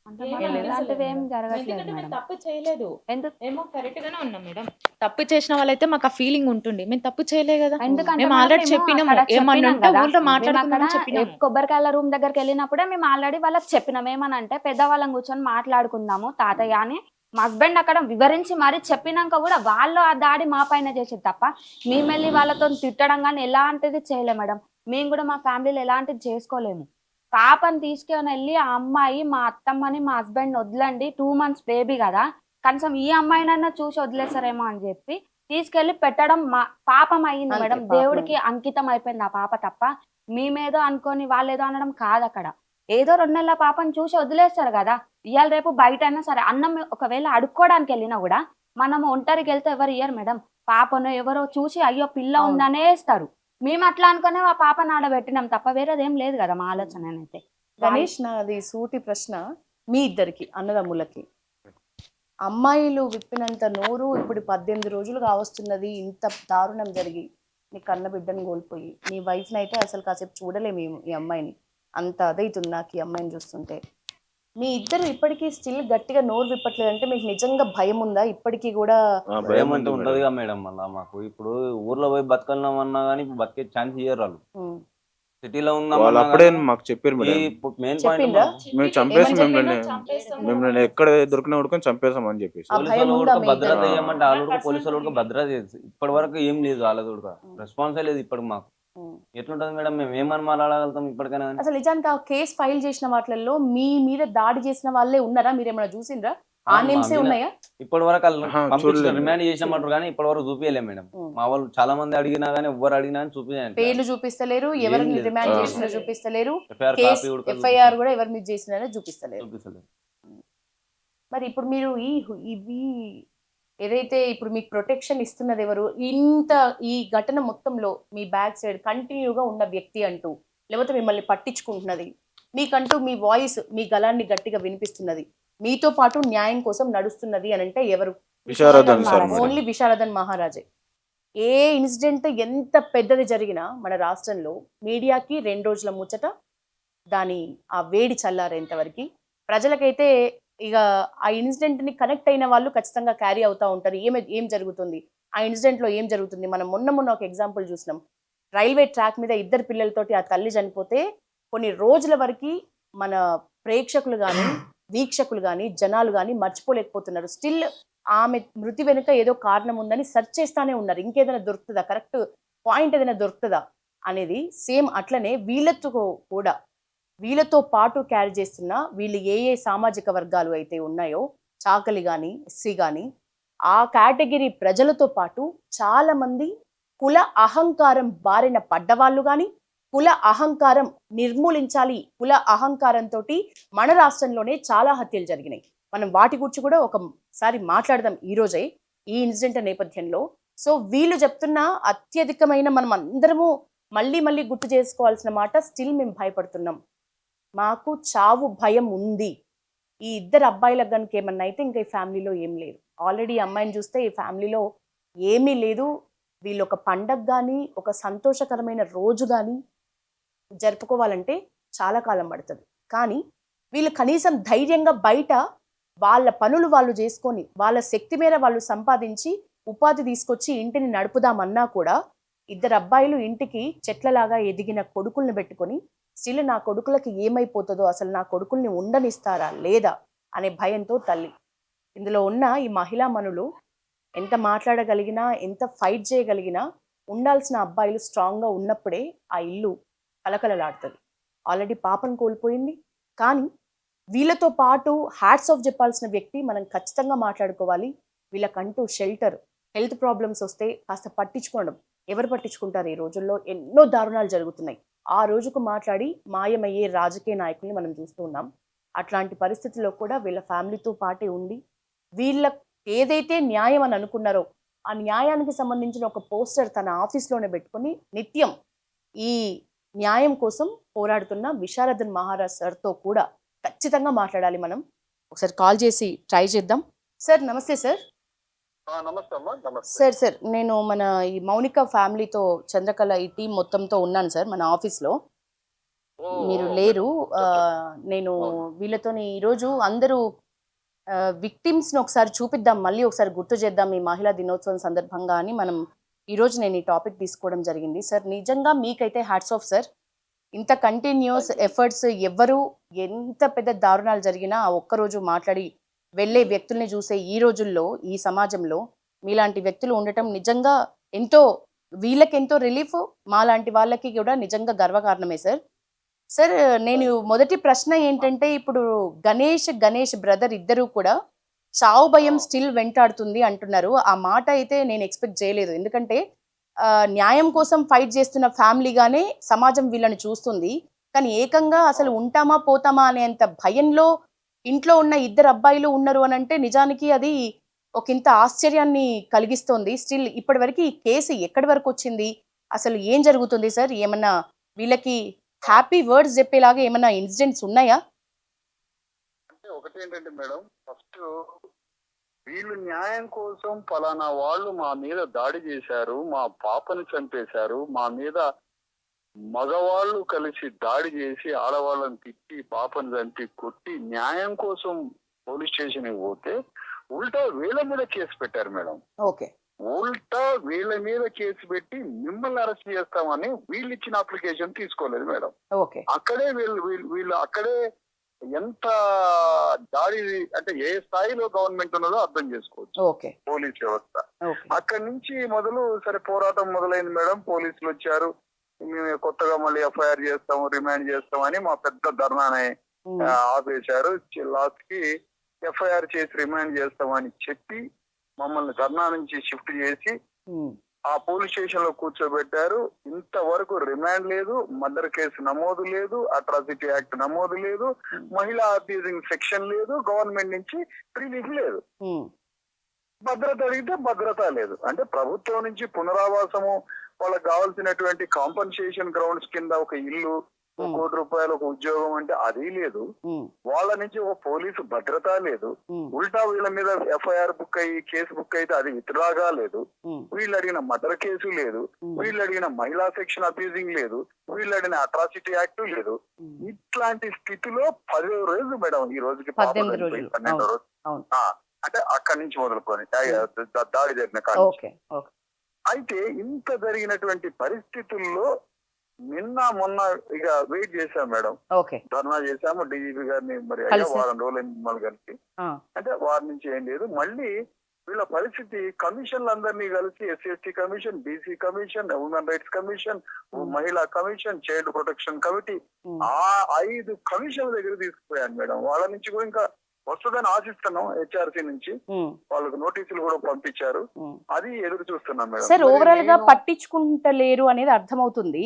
అలాంటివి ఏం జరగట్లేదు మేడం. తప్పు చేయలేదు, ఎందుకు మేము కరెక్ట్ గానే ఉన్నాం మేడం. తప్పు చేసిన వాళ్ళైతే మాకు ఆ ఫీలింగ్ ఉంటుంది, మేము తప్పు చేయలే కదా. ఎందుకంటే మేము మేడం ఆల్రెడీ మేము చెప్పినాము, అక్కడ ఏమన్నా చెప్పినాం ఉంటే కదా, ఊళ్ళో మేము మాట్లాడుకున్నామని అక్కడ చెప్పినాము. కొబ్బరికాయల రూమ్ దగ్గరికి వెళ్ళినప్పుడే మేము ఆల్రెడీ వాళ్ళకి చెప్పినాం. ఏమనంటే పెద్దవాళ్ళం కూర్చొని మాట్లాడుకుందాము తాతయ్య అని. మా హస్బెండ్ అక్కడ వివరించి మరీ చెప్పినాక కూడా వాళ్ళు ఆ దాడి మా పైన చేసేది తప్ప మేము వెళ్ళి వాళ్ళతో తిట్టడం కానీ ఎలాంటిది చేయలేము మేడం. మేము కూడా మా ఫ్యామిలీలో ఎలాంటిది చేసుకోలేము. పాపని తీసుకొని వెళ్ళి ఆ అమ్మాయి మా అత్తమ్మని మా హస్బెండ్ వదలండి, 2 months బేబీ కదా, కనీసం ఈ అమ్మాయినైనా చూసి వదిలేస్తారేమో అని చెప్పి తీసుకెళ్లి పెట్టడం మా పాపం అయ్యింది అంతే, మేడం. పాపం. దేవుడికి అంకితం అయిపోయింది ఆ పాప తప్ప మేమేదో అనుకొని వాళ్ళేదో అనడం కాదు. అక్కడ ఏదో 2 నెలల పాపని చూసి వదిలేస్తారు కదా. ఇవాళ రేపు బయట అయినా సరే అన్నం ఒకవేళ అడుక్కోవడానికి వెళ్ళినా కూడా మనం ఒంటరికి వెళ్తే ఎవరు ఇయ్యరు మేడం. పాపను ఎవరో చూసి అయ్యో పిల్ల ఉందనే ఇస్తారు. మేము అట్లా అనుకునే ఆ పాపను ఆడబెట్టినాం తప్ప వేరేదేం లేదు కదా మా ఆలోచన అయితే. గణేష్, నాది సూటి ప్రశ్న మీ ఇద్దరికి అన్నదమ్ములకి. అమ్మాయిలు విప్పినంత నోరు ఇప్పుడు 18 రోజులు కావస్తున్నది, ఇంత దారుణం జరిగి నీ కన్న బిడ్డను కోల్పోయి నీ వైఫ్ని అయితే అసలు కాసేపు చూడలేము ఈ అమ్మాయిని. అంత అదైతుంది నాకు ఈ అమ్మాయిని చూస్తుంటే. మీ ఇద్దరు ఇప్పటికీ స్టిల్ గట్టిగా నోరు విప్పట్లేదు అంటే మీకు నిజంగా భయం ఉందా ఇప్పటికీ కూడా? భయం అంటే ఉంటదిగా మేడం. మళ్ళీ మాకు ఇప్పుడు ఊర్లో పోయి బతకన్నామన్నా కానీ బతికే ఛాన్స్ ఇయ్యరు వాళ్ళు. సిటీలో వాళ్ళు అప్పుడే మాకు చెప్పారు మేడం. మెయిన్ చెప్పిండ్రా? పాయింట్ మేము చంపేసాం, చంపేస్తాం. మేము ఎక్కడ దొరికినా ఉడుకొని చంపేసాం అని చెప్పేసి. ఆ భయం ఉందా మీ భద్రత ఇద్దరికి? ఏమంటే వాళ్ళు పోలీసులు కూడా భద్రత ఇప్పటి వరకు ఏం లేదు, వాళ్ళది కూడా రెస్పాన్సే లేదు ఇప్పటికి మాకు. ఎట్లుంటది మేడం, మేము ఏమని మాట్లాడగలుగుతాం ఇప్పటికైనా? అసలు నిజానికి ఆ కేసు ఫైల్ చేసిన వాటిల్లో మీ మీద దాడి చేసిన వాళ్ళే ఉన్నారా? మీరేమైనా చూసిండ్రా? ఆ నేమ్సే ఉన్నాయా? ఇప్పటి వరకు చూడలేదు. రిమాండ్ చేసినట్టు కానీ ఇప్పటి వరకు చూపించలే మేడం. మా వాళ్ళు చాలా మంది అడిగినా కానీ ఎవ్వరు అడిగినా కానీ చూపించాలి. పేర్లు చూపిస్తలేరు, ఎవరిని లేదు. రిమాండ్ చేసినా చూపిస్తలేరు, కాపీ ఎఫ్ఐఆర్ కూడా ఎవరి మీద చేసినా చూపిస్తలేరు. చూపిస్తలేదు. మరి ఇప్పుడు మీరు ఇవి ఏదైతే ఇప్పుడు మీకు ప్రొటెక్షన్ ఇస్తున్నది ఎవరు? ఈ ఘటన మొత్తంలో మీ బ్యాక్ సైడ్ కంటిన్యూగా ఉన్న వ్యక్తి అంటూ, లేకపోతే మిమ్మల్ని పట్టించుకుంటున్నది, మీకంటూ మీ వాయిస్ మీ గలాన్ని గట్టిగా వినిపిస్తున్నది, మీతో పాటు న్యాయం కోసం నడుస్తున్నది అని అంటే ఎవరు? Visharadan sir madam. Only Visharadan మహారాజే. ఏ ఇన్సిడెంట్ ఎంత పెద్దది జరిగినా మన రాష్ట్రంలో మీడియాకి 2 రోజుల ముచ్చట, దాని ఆ వేడి చల్లారేంత వరకు ప్రజలకైతే ఇక ఆ ఇన్సిడెంట్ ని కనెక్ట్ అయిన వాళ్ళు ఖచ్చితంగా క్యారీ అవుతా ఉంటారు. ఏం జరుగుతుంది, ఆ ఇన్సిడెంట్ లో ఏం జరుగుతుంది. మనం మొన్న ఒక ఎగ్జాంపుల్ చూసినాం. రైల్వే ట్రాక్ మీద 2 పిల్లలతోటి ఆ తల్లి చనిపోతే కొన్ని రోజుల వరకు మన ప్రేక్షకులు కానీ వీక్షకులు కానీ జనాలు కానీ మర్చిపోలేకపోతున్నారు. స్టిల్ ఆమె మృతి వెనుక ఏదో కారణం ఉందని సెర్చ్ చేస్తానే ఉన్నారు. ఇంకేదైనా దొరుకుతుందా, కరెక్ట్ పాయింట్ ఏదైనా దొరుకుతుందా అనేది. సేమ్ అట్లనే వీళ్ళతో పాటు క్యారీ చేస్తున్న వీళ్ళు ఏ సామాజిక వర్గాలు అయితే ఉన్నాయో, చాకలి కానీ ఎస్సీ కానీ, ఆ కేటగిరీ ప్రజలతో పాటు చాలా మంది కుల అహంకారం బారిన పడ్డవాళ్ళు కానీ, కుల అహంకారం నిర్మూలించాలి. కుల అహంకారంతో మన రాష్ట్రంలోనే చాలా హత్యలు జరిగినాయి. మనం వాటి గురించి కూడా ఒకసారి మాట్లాడదాం ఈ రోజే, ఈ ఇన్సిడెంట్ నేపథ్యంలో. సో వీళ్ళు చెప్తున్న అత్యధికమైన మనం అందరము మళ్ళీ మళ్ళీ గుర్తు చేసుకోవాల్సిన మాట, స్టిల్ మేము భయపడుతున్నాం, మాకు చావు భయం ఉంది. ఈ ఇద్దరు అబ్బాయిలకు కనుక ఏమన్నా అయితే ఇంకా ఈ ఫ్యామిలీలో ఏం లేదు. ఆల్రెడీ అమ్మాయిని చూస్తే ఈ ఫ్యామిలీలో ఏమీ లేదు. వీళ్ళు ఒక పండగ కానీ ఒక సంతోషకరమైన రోజు కానీ జరుపుకోవాలంటే చాలా కాలం పడుతుంది. కానీ వీళ్ళు కనీసం ధైర్యంగా బయట వాళ్ళ పనులు వాళ్ళు చేసుకొని వాళ్ళ శక్తి మేర వాళ్ళు సంపాదించి ఉపాధి తీసుకొచ్చి ఇంటిని నడుపుదామన్నా కూడా ఇద్దరు అబ్బాయిలు ఇంటికి చెట్లలాగా ఎదిగిన కొడుకుల్ని పెట్టుకొని స్టిల్ నా కొడుకులకి ఏమైపోతుందో, అసలు నా కొడుకుల్ని ఉండనిస్తారా లేదా అనే భయంతో తల్లి. ఇందులో ఉన్న ఈ మహిళా మనులు ఎంత మాట్లాడగలిగినా ఎంత ఫైట్ చేయగలిగినా ఉండాల్సిన అబ్బాయిలు స్ట్రాంగ్గా ఉన్నప్పుడే ఆ ఇల్లు కలకలలాడుతుంది. ఆల్రెడీ పాపను కోల్పోయింది. కానీ వీళ్ళతో పాటు హ్యాట్స్ ఆఫ్ చెప్పాల్సిన వ్యక్తి మనం ఖచ్చితంగా మాట్లాడుకోవాలి. వీళ్ళకంటూ షెల్టర్, హెల్త్ ప్రాబ్లమ్స్ వస్తే కాస్త పట్టించుకోవడం. ఎవరు పట్టించుకుంటారు? ఈ రోజుల్లో ఎన్నో దారుణాలు జరుగుతున్నాయి. ఆ రోజుకు మాట్లాడి మాయమయ్యే రాజకీయ నాయకుల్ని మనం చూస్తూ ఉన్నాం. అట్లాంటి పరిస్థితుల్లో కూడా వీళ్ళ ఫ్యామిలీతో పాటే ఉండి వీళ్ళ ఏదైతే న్యాయం అని అనుకున్నారో ఆ న్యాయానికి సంబంధించిన ఒక పోస్టర్ తన ఆఫీస్లోనే పెట్టుకొని నిత్యం ఈ న్యాయం కోసం పోరాడుతున్న విశారదన్ మహారాజ్ సార్తో కూడా ఖచ్చితంగా మాట్లాడాలి మనం. ఒకసారి కాల్ చేసి ట్రై చేద్దాం. సార్ నమస్తే సార్. నమస్తే అమ్మా. నమస్తే. సార్ నేను మన ఈ మౌనిక ఫ్యామిలీతో చంద్రకళ ఈ టీం మొత్తంతో ఉన్నాను సార్ మన ఆఫీస్లో. మీరు లేరు. నేను వీళ్ళతోని ఈరోజు అందరూ విక్టిమ్స్ని ఒకసారి చూపిద్దాం, మళ్ళీ ఒకసారి గుర్తు చేద్దాం ఈ మహిళా దినోత్సవం సందర్భంగా అని ఈరోజు నేను ఈ టాపిక్ తీసుకోవడం జరిగింది. సార్ నిజంగా మీకైతే హ్యాట్స్ ఆఫ్ సార్. ఇంత కంటిన్యూస్ ఎఫర్ట్స్, ఎవరు ఎంత పెద్ద దారుణాలు జరిగినా ఆ ఒక్కరోజు మాట్లాడి వెళ్ళే వ్యక్తుల్ని చూసే ఈ రోజుల్లో ఈ సమాజంలో మీలాంటి వ్యక్తులు ఉండటం నిజంగా ఎంతో, వీళ్ళకెంతో రిలీఫ్, మాలాంటి వాళ్ళకి కూడా నిజంగా గర్వకారణమే సార్. సార్ నేను మొదటి ప్రశ్న ఏంటంటే, ఇప్పుడు గణేష్ బ్రదర్ ఇద్దరు కూడా చావు భయం స్టిల్ వెంటాడుతుంది అంటున్నారు. ఆ మాట అయితే నేను ఎక్స్పెక్ట్ చేయలేదు. ఎందుకంటే న్యాయం కోసం ఫైట్ చేస్తున్న ఫ్యామిలీగానే సమాజం వీళ్ళని చూస్తుంది. కానీ ఏకంగా అసలు ఉంటామా పోతామా అనేంత భయంలో ఇంట్లో ఉన్న ఇద్దరు అబ్బాయిలు ఉన్నారు అని అంటే నిజానికి అది ఒకంత ఆశ్చర్యాన్ని కలిగిస్తోంది. స్టిల్ ఇప్పటి వరకు ఈ కేసు ఎక్కడి వరకు వచ్చింది, అసలు ఏం జరుగుతుంది సార్? ఏమన్నా వీళ్ళకి హ్యాపీ వర్డ్స్ చెప్పేలాగా ఏమన్నా ఇన్సిడెంట్స్ ఉన్నాయా? అంటే ఒకటి ఏంటంటే మేడం, ఫస్ట్ వీళ్ళు న్యాయం కోసం ఫలానా వాళ్ళు మా మీద దాడి చేశారు, మా పాపని చంపేశారు, మా మీద మగవాళ్ళు కలిసి దాడి చేసి ఆడవాళ్ళని తిట్టి పాపని చంపి కొట్టి న్యాయం కోసం పోలీస్ స్టేషన్ పోతే ఉల్టా వీళ్ళ మీద కేసు పెట్టారు మేడం. ఓకే. ఉల్టా వీళ్ళ మీద కేసు పెట్టి మిమ్మల్ని అరెస్ట్ చేస్తామని వీళ్ళు ఇచ్చిన అప్లికేషన్ తీసుకోలేదు మేడం. ఓకే. అక్కడే వీళ్ళు అక్కడే ఎంత దాడి అంటే ఏ స్థాయిలో గవర్నమెంట్ ఉన్నదో అర్థం చేసుకోవచ్చు. ఓకే. పోలీస్ వ్యవస్థ ఓకే. అక్కడి నుంచి మొదలు సరే పోరాటం మొదలైంది మేడం. పోలీసులు వచ్చారు, మేము కొత్తగా మళ్ళీ ఎఫ్ఐఆర్ చేస్తాము, రిమాండ్ చేస్తామని మా పెద్ద ధర్నాని ఆపేశారు. లాస్ట్ కి ఎఫ్ఐఆర్ చేసి రిమాండ్ చేస్తామని చెప్పి మమ్మల్ని ధర్నా నుంచి షిఫ్ట్ చేసి ఆ పోలీస్ స్టేషన్ లో కూర్చోబెట్టారు. ఇంతవరకు రిమాండ్ లేదు, మర్డర్ కేసు నమోదు లేదు, అట్రాసిటీ యాక్ట్ నమోదు లేదు, మహిళా అబ్యూజింగ్ సెక్షన్ లేదు, గవర్నమెంట్ నుంచి రిలీఫ్ లేదు, భద్రత అడిగితే భద్రత లేదు. అంటే ప్రభుత్వం నుంచి పునరావాసము, వాళ్ళకి కావాల్సినటువంటి కాంపన్సేషన్ గ్రౌండ్స్ కింద ఒక ఇల్లు, ₹1 కోటి ఒక ఉద్యోగం అంటే అది లేదు. వాళ్ళ నుంచి ఒక పోలీసు భద్రత లేదు. ఉల్టా వీళ్ళ మీద ఎఫ్ఐఆర్ బుక్ అయ్యి కేసు బుక్ అయితే అది విత్డ్రాగా లేదు. వీళ్ళు అడిగిన మర్డర్ కేసు లేదు, వీళ్ళు అడిగిన మహిళా సెక్షన్ అబ్యూజింగ్ లేదు, వీళ్ళు అడిగిన అట్రాసిటీ యాక్ట్ లేదు. ఇట్లాంటి స్థితిలో 10 రోజులు మేడం, ఈ రోజుకి 12వ రోజు. అంటే అక్కడి నుంచి మొదలుకొని దాడి జరిగిన కాదు. అయితే ఇంత జరిగినటువంటి పరిస్థితుల్లో నిన్న మొన్న ఇక వెయిట్ చేశాం మేడం. ధర్నా చేశాము, డీజీపీ గారిని మరి అయ్యా వారం రోజులు మిమ్మల్ని కలిసి, అంటే వారి నుంచి ఏం లేదు. మళ్ళీ వీళ్ళ పరిస్థితి కమిషన్లు అందరినీ కలిసి SC commission, BC commission, women rights commission, మహిళా కమిషన్, చైల్డ్ ప్రొటెక్షన్ కమిటీ, ఆ 5 కమిషన్ల దగ్గర తీసుకుపోయాను మేడం. వాళ్ళ నుంచి కూడా ఇంకా వస్తుందని ఆశిస్తున్నాం. హెచ్ఆర్సీ నుంచి వాళ్ళకు నోటీసులు కూడా పంపించారు. అది ఎదురు చూస్తున్నాం మేడం. సార్ ఓవరాల్ గా పట్టించుకుంటలేరు అనేది అర్థమవుతుంది.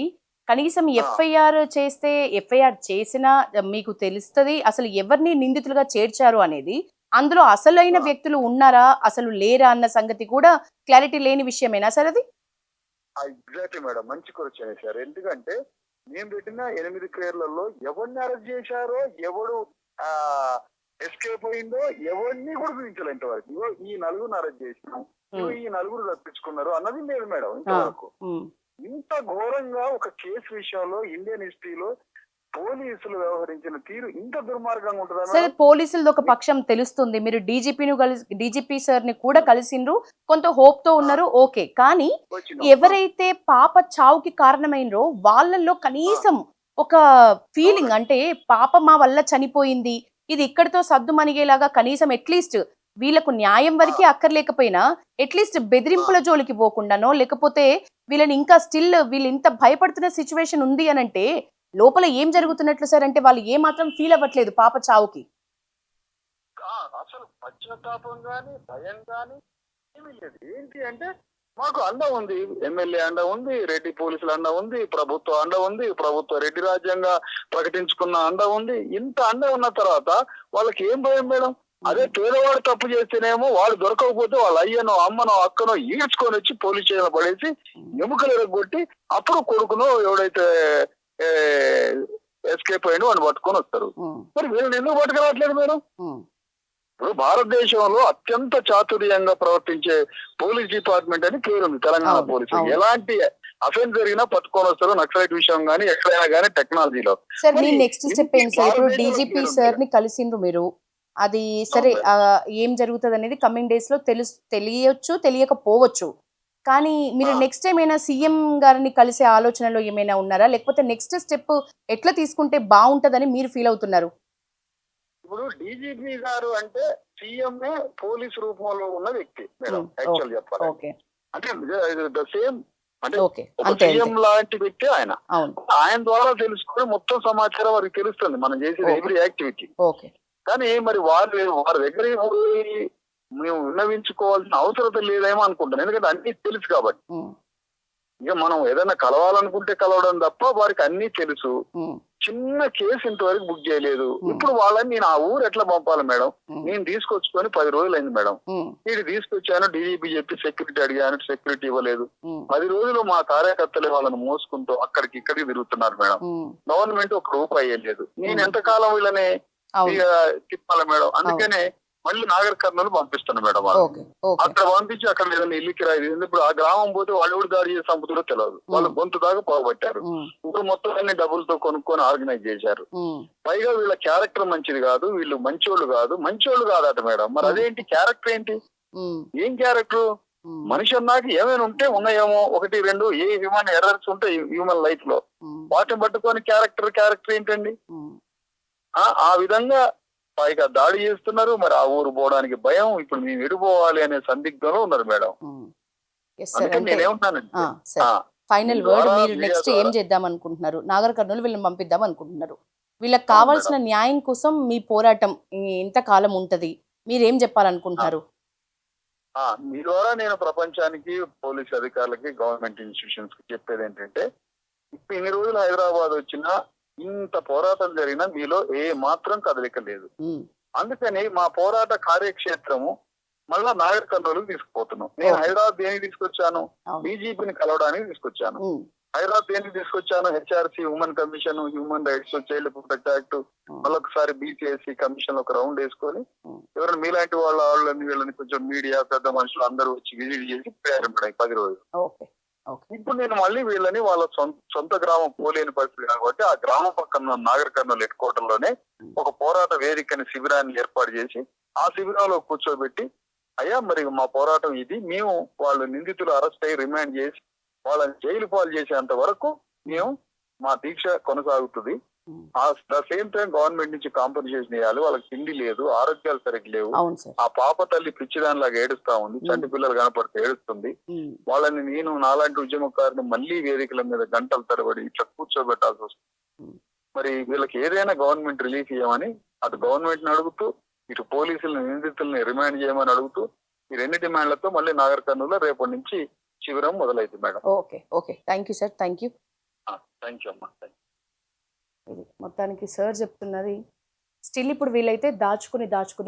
కనీసం ఎఫ్ఐఆర్ చేస్తే ఎఫ్ఐఆర్ చేసినా మీకు తెలుస్తుంది అసలు ఎవరిని నిందితులుగా చేర్చారు అనేది. అందులో అసలైన వ్యక్తులు ఉన్నారా అసలు లేరా అన్న సంగతి కూడా క్లారిటీ లేని విషయమేనా సార్ అది? ఎగ్జాక్ట్లీ మేడం, మంచి క్వశ్చన్ సార్. ఎందుకంటే మేము పెట్టిన 8 కేర్లలో ఎవరిని అరెస్ట్ చేశారో, ఎవడు ఎస్కేప్ అయిందో ఎవరిని కూడా చూపించలేదు ఇంతవరకు. ఇగో ఈ 4 అరెస్ట్ చేసినాం, ఈ 4 తప్పించుకున్నారు అన్నది లేదు మేడం ఇంతవరకు. ఇంత ఘోరంగా ఒక కేసు విషయంలో ఇండియన్ హిస్టరీలో పోలీసులు వ్యవహరించిన తీరు ఇంత దుర్మార్గంగా ఉంటుందా? సరే, పోలీసులది ఒక పక్షం తెలుస్తుంది, మీరు డీజీపీ సార్ ని కూడా కలిసిండ్రు, కొంత హోప్ తో ఉన్నారు, ఓకే. కానీ ఎవరైతే పాప చావుకి కారణమైనరో వాళ్ళల్లో కనీసం ఒక ఫీలింగ్, అంటే పాప మా వల్ల చనిపోయింది, ఇది ఇక్కడితో సద్దు మణిగేలాగా కనీసం అట్లీస్ట్ వీళ్ళకు న్యాయం వరకే అక్కర్లేకపోయినా అట్లీస్ట్ బెదిరింపుల జోలికి పోకుండానో, లేకపోతే వీళ్ళని ఇంకా స్టిల్ వీళ్ళు ఇంత భయపడుతున్న సిచ్యువేషన్ ఉంది అని అంటే లోపల ఏం జరుగుతున్నట్లు సార్? అంటే వాళ్ళు ఏ మాత్రం ఫీల్ అవ్వట్లేదు పాప చావుకి. అసలు పశ్చాత్తాపం గాని భయం గాని ఏమీ లేదు. ఏంటి అంటే మాకు అండ ఉంది, ఎమ్మెల్యే అండ ఉంది, రెడ్డి పోలీసుల అండ ఉంది, ప్రభుత్వ అండ ఉంది, ప్రభుత్వ రెడ్డి రాజ్యంగా ప్రకటించుకున్న అండ ఉంది. ఇంత అండ ఉన్న తర్వాత వాళ్ళకి ఏం భయం మేడం? అదే పేదవాడు తప్పు చేస్తేనేమో వాడు దొరకకపోతే వాళ్ళ అయ్యనో అమ్మనో అక్కనో ఈడ్చుకొని వచ్చి పోలీస్ స్టేషన్ పడేసి ఎముకలు ఎరగొట్టి అప్పుడు కొడుకునో ఎవడైతే ఎస్కేప్ అయ్యాడు వాడిని పట్టుకొని వస్తారు. మరి వీళ్ళని ఎందుకు పట్టుకురావట్లేదు మేడం? ఇప్పుడు భారతదేశంలో అత్యంత చాతుర్యంగా ప్రవర్తించే పోలీస్ డిపార్ట్మెంట్ అని పేరుంది తెలంగాణ పోలీసు. ఎలాంటి అఫెన్స్ జరిగినా పట్టుకొని వస్తారు. నక్సలైట్ విషయం గానీ ఎక్కడైనా గానీ టెక్నాలజీలో. సార్ మీ నెక్స్ట్ స్టెప్ ఏంటి సార్? ఇప్పుడు డీజీపీ సార్ ని కలిసిండ్రు మీరు, అది సరే ఏం జరుగుతుంది అనేది కమింగ్ డేస్ లో తెలియచ్చు తెలియకపోవచ్చు. కానీ మీరు నెక్స్ట్ ఏమైనా సీఎం గారిని కలిసే ఆలోచనలో ఏమైనా ఉన్నారా, లేకపోతే నెక్స్ట్ స్టెప్ ఎట్లా తీసుకుంటే బాగుంటదని మీరు ఫీల్ అవుతున్నారు? ఇప్పుడు డీజీపీ గారు అంటే సీఎం పోలీస్ రూపంలో ఉన్న వ్యక్తి మేడం. యాక్చువల్ చెప్పాలి అంటే సేమ్ అంటే సీఎం లాంటి వ్యక్తి ఆయన. ఆయన ద్వారా తెలుసుకుని మొత్తం సమాచారం వారికి తెలుస్తుంది మనం చేసేది ఎవ్రీ యాక్టివిటీ. కానీ మరి వారి దగ్గర మేము విన్నవించుకోవాల్సిన అవసరం లేదేమో అనుకుంటాను. ఎందుకంటే అన్ని తెలుసు కాబట్టి. ఇక మనం ఏదైనా కలవాలనుకుంటే కలవడం తప్ప వారికి అన్ని తెలుసు. చిన్న కేసు ఇంతవరకు బుక్ చేయలేదు. ఇప్పుడు వాళ్ళని నేను ఆ ఊరు ఎట్లా పంపాలి మేడం? నేను తీసుకొచ్చుకొని 10 రోజులు అయింది మేడం. వీడు తీసుకొచ్చాను, డీజీపీ చెప్పి సెక్యూరిటీ అడిగాను, సెక్యూరిటీ ఇవ్వలేదు. 10 రోజులు మా కార్యకర్తలే వాళ్ళని మోసుకుంటూ అక్కడికి ఇక్కడికి తిరుగుతున్నారు మేడం. గవర్నమెంట్ ఒక రూపాయి అయ్యలేదు. నేను ఎంతకాలం వీళ్ళని తిప్పాలి మేడం? అందుకనే మళ్ళీ నాగర్ కర్నూలు పంపిస్తాను మేడం. అక్కడ పంపించి అక్కడ ఏదైనా ఇల్లు కిరాయి. ఇప్పుడు ఆ గ్రామం పోతే వాళ్ళు కూడా దాడి చేసి చంపుతుందో తెలియదు. వాళ్ళు గొంతు దాకా పోగొట్టారు. ఇప్పుడు మొత్తం అన్ని డబ్బులతో కొనుక్కొని ఆర్గనైజ్ చేశారు. పైగా వీళ్ళ క్యారెక్టర్ మంచిది కాదు, వీళ్ళు మంచోళ్ళు కాదట మేడం. మరి అదేంటి క్యారెక్టర్ ఏంటి? ఏం క్యారెక్టర్? మనిషి అన్నాక ఏమైనా ఉంటే ఉన్నాయేమో 1, 2 ఏ హ్యూమన్ ఎర్రర్స్ ఉంటాయి హ్యూమన్ లైఫ్ లో, వాటిని పట్టుకొని క్యారెక్టర్ ఏంటండి? ఆ విధంగా పైగా దాడి చేస్తున్నారు. మరి ఆ ఊరు పోవడానికి భయం. ఇప్పుడు మేము ఎడిపోవాలి అనే సందిగ్ధంలో ఉన్నారు మేడం. ఫైనల్ వర్డ్, మీరు నెక్స్ట్ ఏం చేద్దాం అనుకుంటున్నారు? నాగర్ కర్నూలు వీళ్ళని పంపిద్దాం అనుకుంటున్నారు. వీళ్ళకి కావాల్సిన న్యాయం కోసం మీ పోరాటం ఎంత కాలం ఉంటది? మీరేం చెప్పాలనుకుంటున్నారు? మీ ద్వారా నేను ప్రపంచానికి, పోలీస్ అధికారులకి, గవర్నమెంట్ ఇన్స్టిట్యూషన్స్ కి చెప్పేది ఏంటంటే, ఇప్పుడు ఇన్ని రోజులు హైదరాబాద్ వచ్చినా ఇంత పోరాటం జరిగినా మీలో ఏ మాత్రం కదలిక లేదు. అందుకని మా పోరాట కార్యక్షేత్రము మళ్ళా నాగర్ కర్నూలుకి తీసుకుపోతున్నాం. నేను హైదరాబాద్ దేనికి తీసుకొచ్చాను? డీజీపీని కలవడానికి తీసుకొచ్చాను. హైదరాబాద్ దేనికి తీసుకొచ్చాను? HRC, women commission, human rights, child protect act, మళ్ళొకసారి బీసీఎస్సీ కమిషన్ ఒక రౌండ్ వేసుకొని ఎవరైనా మీలాంటి వాళ్ళని వీళ్ళని కొంచెం మీడియా పెద్ద మనుషులు అందరూ వచ్చి విజిట్ చేసి పోయారు 10 రోజులు. ఇప్పుడు నేను మళ్ళీ వీళ్ళని వాళ్ళ సొంత గ్రామం పోలేని పరిస్థితి కాబట్టి ఆ గ్రామం పక్కన నాగర్ కర్నూలు హెడ్ క్వార్టర్ లోనే ఒక పోరాట వేదికని శిబిరాన్ని ఏర్పాటు చేసి ఆ శిబిరంలో కూర్చోబెట్టి, అయ్యా మరి మా పోరాటం ఇది, మేము వాళ్ళు నిందితులు అరెస్ట్ అయ్యి రిమాండ్ చేసి వాళ్ళని జైలు పాలు చేసేంత వరకు మేము మా దీక్ష కొనసాగుతుంది. ద సేమ్ టైం గవర్నమెంట్ నుంచి కాంపెన్సేషన్ ఇవ్వాలి. వాళ్ళకి తిండి లేదు, ఆరోగ్యాలు సరిగ్గా లేవు. ఆ పాప తల్లి పిచ్చిదానిలాగా ఏడుస్తా ఉంది, చంటి పిల్లలు కనపడితే ఏడుస్తుంది. వాళ్ళని నేను నాలాంటి ఉద్యమకారుని మళ్ళీ వేదికల మీద గంటలు తరబడి ఇట్లా కూర్చోబెట్టాల్సి వస్తుంది. మరి వీళ్ళకి ఏదైనా గవర్నమెంట్ రిలీఫ్ ఇవ్వమని అటు గవర్నమెంట్ ని అడుగుతూ, ఇటు పోలీసులను నిందితుల్ని రిమాండ్ చేయమని అడుగుతూ, ఈ 2 డిమాండ్లతో మళ్ళీ నాగర్ కర్నూలులో రేపటి నుంచి శిబిరం మొదలైంది madam. Okay, thank you sir, thank you. Thank you అమ్మా. ఇది మొత్తానికి సార్ చెప్తున్నది స్టిల్ ఇప్పుడు వీళ్ళైతే దాచుకుని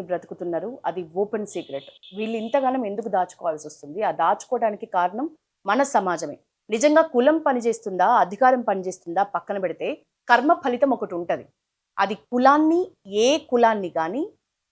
బ్రతుకుతున్నారు. అది ఓపెన్ సీక్రెట్. వీళ్ళు ఇంతగానం ఎందుకు దాచుకోవాల్సి వస్తుంది? ఆ దాచుకోవడానికి కారణం మన సమాజమే. నిజంగా కులం పనిచేస్తుందా, అధికారం పనిచేస్తుందా పక్కన పెడితే కర్మ ఫలితం ఒకటి ఉంటుంది. అది కులాన్ని, ఏ కులాన్ని కానీ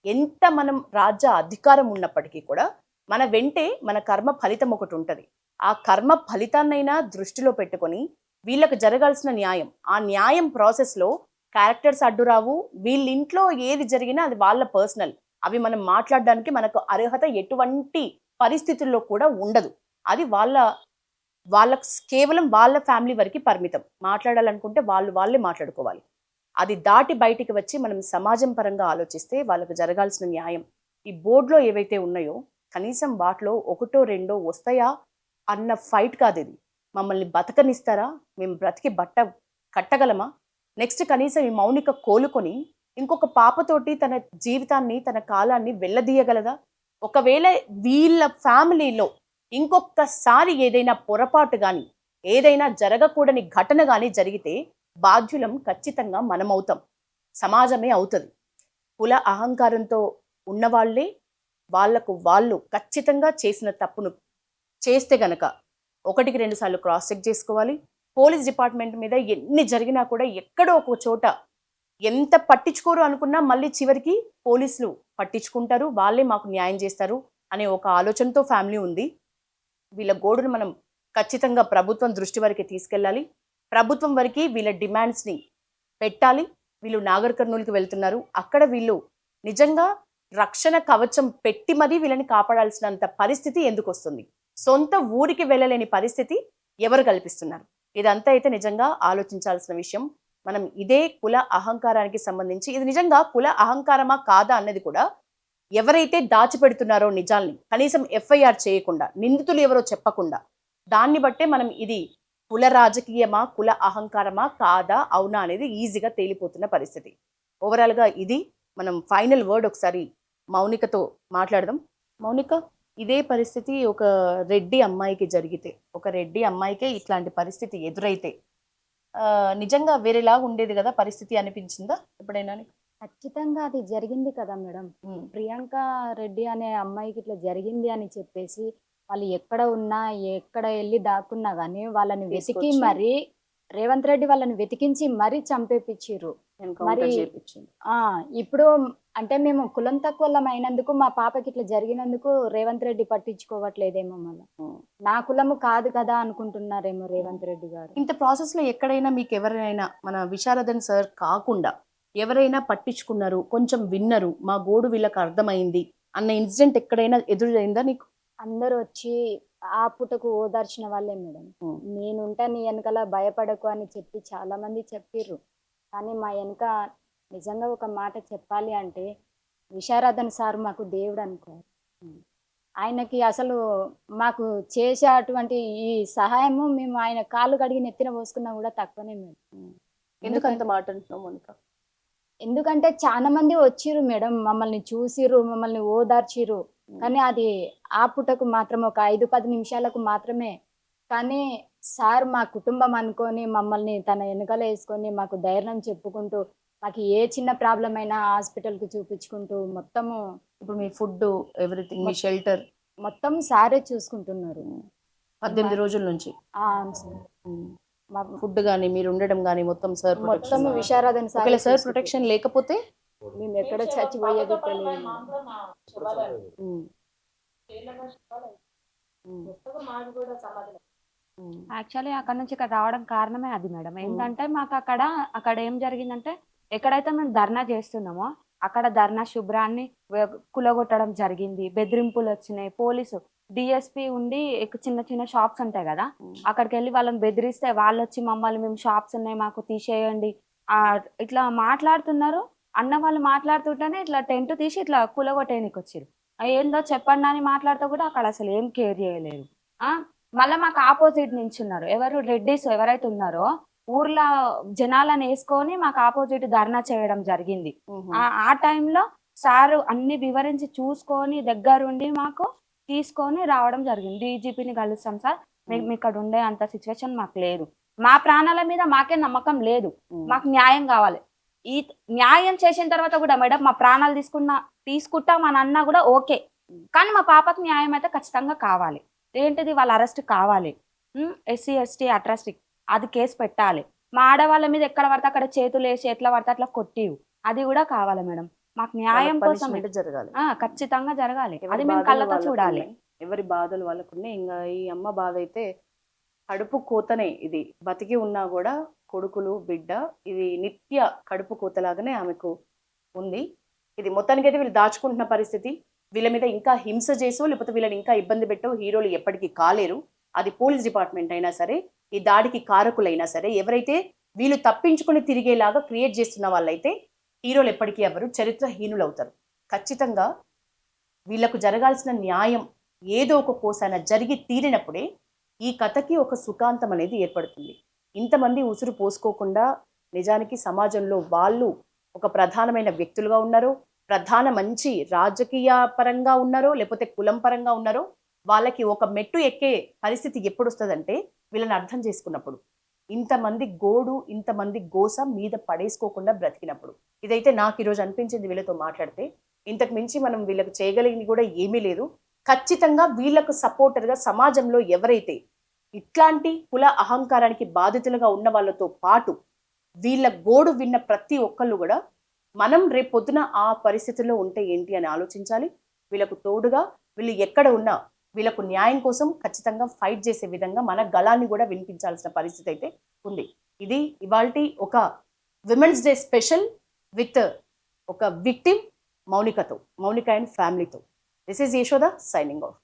ఎంత మనం రాజ్య అధికారం ఉన్నప్పటికీ కూడా మన వెంటే మన కర్మ ఫలితం ఒకటి ఉంటుంది. ఆ కర్మ ఫలితాన్నైనా దృష్టిలో పెట్టుకొని వీళ్ళకు జరగాల్సిన న్యాయం, ఆ న్యాయం ప్రాసెస్లో క్యారెక్టర్స్ అడ్డురావు. వీళ్ళ ఇంట్లో ఏది జరిగినా అది వాళ్ళ పర్సనల్. అవి మనం మాట్లాడడానికి మనకు అర్హత ఎటువంటి పరిస్థితుల్లో కూడా ఉండదు. అది వాళ్ళకు కేవలం వాళ్ళ ఫ్యామిలీ వరకు పరిమితం. మాట్లాడాలనుకుంటే వాళ్ళే మాట్లాడుకోవాలి. అది దాటి బయటికి వచ్చి మనం సమాజం పరంగా ఆలోచిస్తే వాళ్ళకు జరగాల్సిన న్యాయం ఈ బోర్డులో ఏవైతే ఉన్నాయో కనీసం వాటిలో ఒకటో రెండో వస్తాయా అన్న ఫైట్ కాదు ఇది. మమ్మల్ని బతకనిస్తారా, మేము బ్రతికి బట్ట కట్టగలమా, నెక్స్ట్ కనీసం ఈ మౌనిక కోలుకొని ఇంకొక పాపతోటి తన జీవితాన్ని తన కాలాన్ని వెళ్ళదీయగలదా? ఒకవేళ వీళ్ళ ఫ్యామిలీలో ఇంకొకసారి ఏదైనా పొరపాటు కానీ ఏదైనా జరగకూడని ఘటన కానీ జరిగితే బాధ్యులం ఖచ్చితంగా మనం అవుతాం, సమాజమే అవుతుంది. కుల అహంకారంతో ఉన్నవాళ్లే వాళ్ళు ఖచ్చితంగా చేసిన తప్పును చేస్తే గనక 1-2 సార్లు క్రాస్ చెక్ చేసుకోవాలి. పోలీస్ డిపార్ట్మెంట్ మీద ఎన్ని జరిగినా కూడా ఎక్కడో ఒక చోట ఎంత పట్టించుకోరు అనుకున్నా మళ్ళీ చివరికి పోలీసులు పట్టించుకుంటారు, వాళ్ళే మాకు న్యాయం చేస్తారు అనే ఒక ఆలోచనతో ఫ్యామిలీ ఉంది. వీళ్ళ గోడును మనం ఖచ్చితంగా ప్రభుత్వం దృష్టి వరకు తీసుకెళ్ళాలి. ప్రభుత్వం వరకు వీళ్ళ డిమాండ్స్ని పెట్టాలి. వీళ్ళు నాగర్ కర్నూలుకి వెళ్తున్నారు, అక్కడ వీళ్ళు నిజంగా రక్షణ కవచం పెట్టి మరీ వీళ్ళని కాపాడాల్సినంత పరిస్థితి ఎందుకు వస్తుంది? సొంత ఊరికి వెళ్ళలేని పరిస్థితి ఎవరు కల్పిస్తున్నారు? ఇదంతా అయితే నిజంగా ఆలోచించాల్సిన విషయం. మనం ఇదే కుల అహంకారానికి సంబంధించి ఇది నిజంగా కుల అహంకారమా కాదా అన్నది కూడా ఎవరైతే దాచిపెడుతున్నారో నిజాల్ని కనీసం ఎఫ్ఐఆర్ చేయకుండా, నిందితులు ఎవరో చెప్పకుండా, దాన్ని బట్టే మనం ఇది కుల రాజకీయమా, కుల అహంకారమా కాదా, అవునా అనేది ఈజీగా తేలిపోతున్న పరిస్థితి. ఓవరాల్గా ఇది మనం ఫైనల్ వర్డ్ ఒకసారి మౌనికతో మాట్లాడదాం. మౌనిక, ఇదే పరిస్థితి ఒక రెడ్డి అమ్మాయికి జరిగితే, ఒక రెడ్డి అమ్మాయికే ఇట్లాంటి పరిస్థితి ఎదురైతే నిజంగా వేరేలాగా ఉండేది కదా పరిస్థితి అనిపించిందా ఎప్పుడైనా? ఖచ్చితంగా అది జరిగింది కదా మేడం. ప్రియాంక రెడ్డి అనే అమ్మాయికి ఇట్లా జరిగింది అని చెప్పేసి వాళ్ళు ఎక్కడ ఉన్నా ఎక్కడ వెళ్ళి దాక్కున్నా కానీ వాళ్ళని వెతికి తీసుకొచ్చి మరి రేవంత్ రెడ్డి వాళ్ళని వెతికించి మరీ చంపేపిచ్చిర్రు. మరి ఇప్పుడు అంటే మేము కులం తక్కువ అయినందుకు మా పాపకి ఇట్లా జరిగినందుకు రేవంత్ రెడ్డి పట్టించుకోవట్లేదేమో, మళ్ళీ నా కులము కాదు కదా అనుకుంటున్నారేమో రేవంత్ రెడ్డి గారు. ఇంత ప్రాసెస్లో ఎక్కడైనా మీకు ఎవరైనా మన విశారదన్ సార్ కాకుండా ఎవరైనా పట్టించుకున్నారు, కొంచెం విన్నరు, మా గోడు వీళ్ళకి అర్థమైంది అన్న ఇన్సిడెంట్ ఎక్కడైనా ఎదురైందా నీకు? అందరూ వచ్చి ఆ పుటకు ఓదార్చిన వాళ్ళే మేడం. నేనుంటా నీ వెనకాల భయపడకు అని చెప్పి చాలా మంది చెప్పిర్రు. కానీ మా వెనక నిజంగా ఒక మాట చెప్పాలి అంటే విశారదన్ సార్ మాకు దేవుడు అనుకోరు. ఆయనకి అసలు మాకు చేసే అటువంటి ఈ సహాయము మేము ఆయన కాళ్ళు కడిగి నెత్తిన పోసుకున్నా కూడా తక్కువనే మేడం. ఎందుకు అంత మాట అంటున్నావు మౌనిక? ఎందుకంటే చాలా మంది వచ్చిర్రు మేడం, మమ్మల్ని చూసిర్రు, మమ్మల్ని ఓదార్చిర్రు. కానీ అది ఆ పుటకు మాత్రం ఒక 5-10 నిమిషాలకు మాత్రమే. కానీ సార్ మా కుటుంబం అనుకొని మమ్మల్ని తన వెనుకలు వేసుకొని మాకు ధైర్యం చెప్పుకుంటూ మాకు ఏ చిన్న ప్రాబ్లం అయినా హాస్పిటల్కి చూపించుకుంటూ మొత్తము ఇప్పుడు మీ ఫుడ్ ఎవ్రీథింగ్, మీ షెల్టర్ మొత్తం సారే చూసుకుంటున్నారు 18 రోజుల నుంచి. అవును సార్. మా ఫుడ్ కానీ మీరు ఉండడం కానీ మొత్తం సార్ మొత్తం విశారదన్ సార్. ఒకవేళ సార్ ప్రొటెక్షన్ లేకపోతే మేము ఎక్కడ చచ్చిపోయేది తెలియదు. యాక్చువల్లీ అక్కడ నుంచి ఇక్కడ రావడం కారణమే అది మేడం. ఏంటంటే మాకు అక్కడ ఏం జరిగిందంటే, ఎక్కడైతే మేము ధర్నా చేస్తున్నామో అక్కడ ధర్నా శుభ్రాన్ని కులగొట్టడం జరిగింది, బెదిరింపులు వచ్చినాయి. పోలీసు డిఎస్పీ ఉండి చిన్న చిన్న షాప్స్ ఉంటాయి కదా, అక్కడికి వెళ్ళి వాళ్ళని బెదిరిస్తే వాళ్ళు వచ్చి మమ్మల్ని మేము షాప్స్ ఉన్నాయి మాకు తీసేయండి ఇట్లా మాట్లాడుతున్నారు. అన్న వాళ్ళు మాట్లాడుతుంటేనే ఇట్లా టెంట్ తీసి ఇట్లా కులగొట్టేయనికి వచ్చారు. ఏందో చెప్పండి అని మాట్లాడుతూ కూడా అక్కడ అసలు ఏం కేర్ చేయలేదు. మళ్ళీ మాకు ఆపోజిట్ నుంచి ఉన్నారు ఎవరు రెడ్డిస్ ఎవరైతే ఉన్నారో ఊర్లో జనాలను వేసుకొని మాకు ఆపోజిట్ ధర్నా చేయడం జరిగింది. ఆ టైంలో సారు అన్ని వివరించి చూసుకొని దగ్గరుండి మాకు తీసుకొని రావడం జరిగింది. డీజీపీని కలుస్తాం సార్, మేము ఇక్కడ ఉండే అంత సిచ్యువేషన్ మాకు లేదు, మా ప్రాణాల మీద మాకే నమ్మకం లేదు. మాకు న్యాయం కావాలి. ఈ న్యాయం చేసిన తర్వాత కూడా మేడం మా ప్రాణాలు తీసుకుంటాం అని అన్నా కూడా ఓకే, కానీ మా పాపకు న్యాయం అయితే ఖచ్చితంగా కావాలి. ఏంటిది, వాళ్ళ అరెస్ట్ కావాలి. SC ST అట్రాసిటీ అది కేసు పెట్టాలి. మా ఆడవాళ్ళ మీద ఎక్కడ పడితే అక్కడ చేతులు వేసి ఎట్లా పడితే అట్లా కొట్టివు, అది కూడా కావాలి మేడం. మాకు న్యాయం కోసం punishment జరగాలి. ఖచ్చితంగా జరగాలి. ఎవరి అది మేము బాధలు కళ్ళతో వాళ్ళకు చూడాలి. ఉన్నాయి. ఎవరి బాధలు వాళ్ళకున్నాయి. ఇంకా ఈ అమ్మ బాధ అయితే కడుపు కోతనే. ఇది బతికి ఉన్నా కూడా కొడుకులు బిడ్డ ఇది నిత్య కడుపు కోతలాగానే ఆమెకు ఉంది. ఇది మొత్తానికి అయితే వీళ్ళు దాచుకుంటున్న పరిస్థితి. వీళ్ళ మీద ఇంకా హింస చేసో లేకపోతే వీళ్ళని ఇంకా ఇబ్బంది పెట్టో హీరోలు ఎప్పటికీ కాలేరు. అది పోలీస్ డిపార్ట్మెంట్ అయినా సరే, ఈ దాడికి కారకులైనా సరే, ఎవరైతే వీళ్ళు తప్పించుకుని తిరిగేలాగా క్రియేట్ చేస్తున్న వాళ్ళైతే హీరోలు ఎప్పటికీ ఎవరు చరిత్రహీనులు అవుతారు. ఖచ్చితంగా వీళ్ళకు జరగాల్సిన న్యాయం ఏదో ఒక కోసాన జరిగి తీరినప్పుడే ఈ కథకి ఒక సుఖాంతం అనేది ఏర్పడుతుంది. ఇంతమంది ఉసురు పోసుకోకుండా నిజానికి సమాజంలో వాళ్ళు ఒక ప్రధానమైన వ్యక్తులుగా ఉన్నారో, ప్రధాన మంచి రాజకీయ పరంగా ఉన్నారో, లేకపోతే కులం పరంగా ఉన్నారో, వాళ్ళకి ఒక మెట్టు ఎక్కే పరిస్థితి ఎప్పుడు వస్తుందంటే వీళ్ళని అర్థం చేసుకున్నప్పుడు. ఇంతమంది గోడు, ఇంతమంది గోస మీద పడేసుకోకుండా బ్రతికినప్పుడు. ఇదైతే నాకు ఈరోజు అనిపించింది వీళ్ళతో మాట్లాడితే. ఇంతకు మించి మనం వీళ్ళకి చేయగలిగింది కూడా ఏమీ లేదు. ఖచ్చితంగా వీళ్ళకు సపోర్టర్గా సమాజంలో ఎవరైతే ఇట్లాంటి కుల అహంకారానికి బాధితులుగా ఉన్న వాళ్ళతో పాటు వీళ్ళ గోడు విన్న ప్రతి ఒక్కళ్ళు కూడా మనం రేపొద్దున ఆ పరిస్థితుల్లో ఉంటే ఏంటి అని ఆలోచించాలి. వీళ్ళకు తోడుగా వీళ్ళు ఎక్కడ ఉన్నా వీళ్ళకు న్యాయం కోసం ఖచ్చితంగా ఫైట్ చేసే విధంగా మన గళాన్ని కూడా వినిపించాల్సిన పరిస్థితి అయితే ఉంది. ఇది ఇవాల్టి ఒక విమెన్స్ డే స్పెషల్ విత్ ఒక విక్టిమ్ మౌనిక అండ్ ఫ్యామిలీతో. This is Yashoda signing off.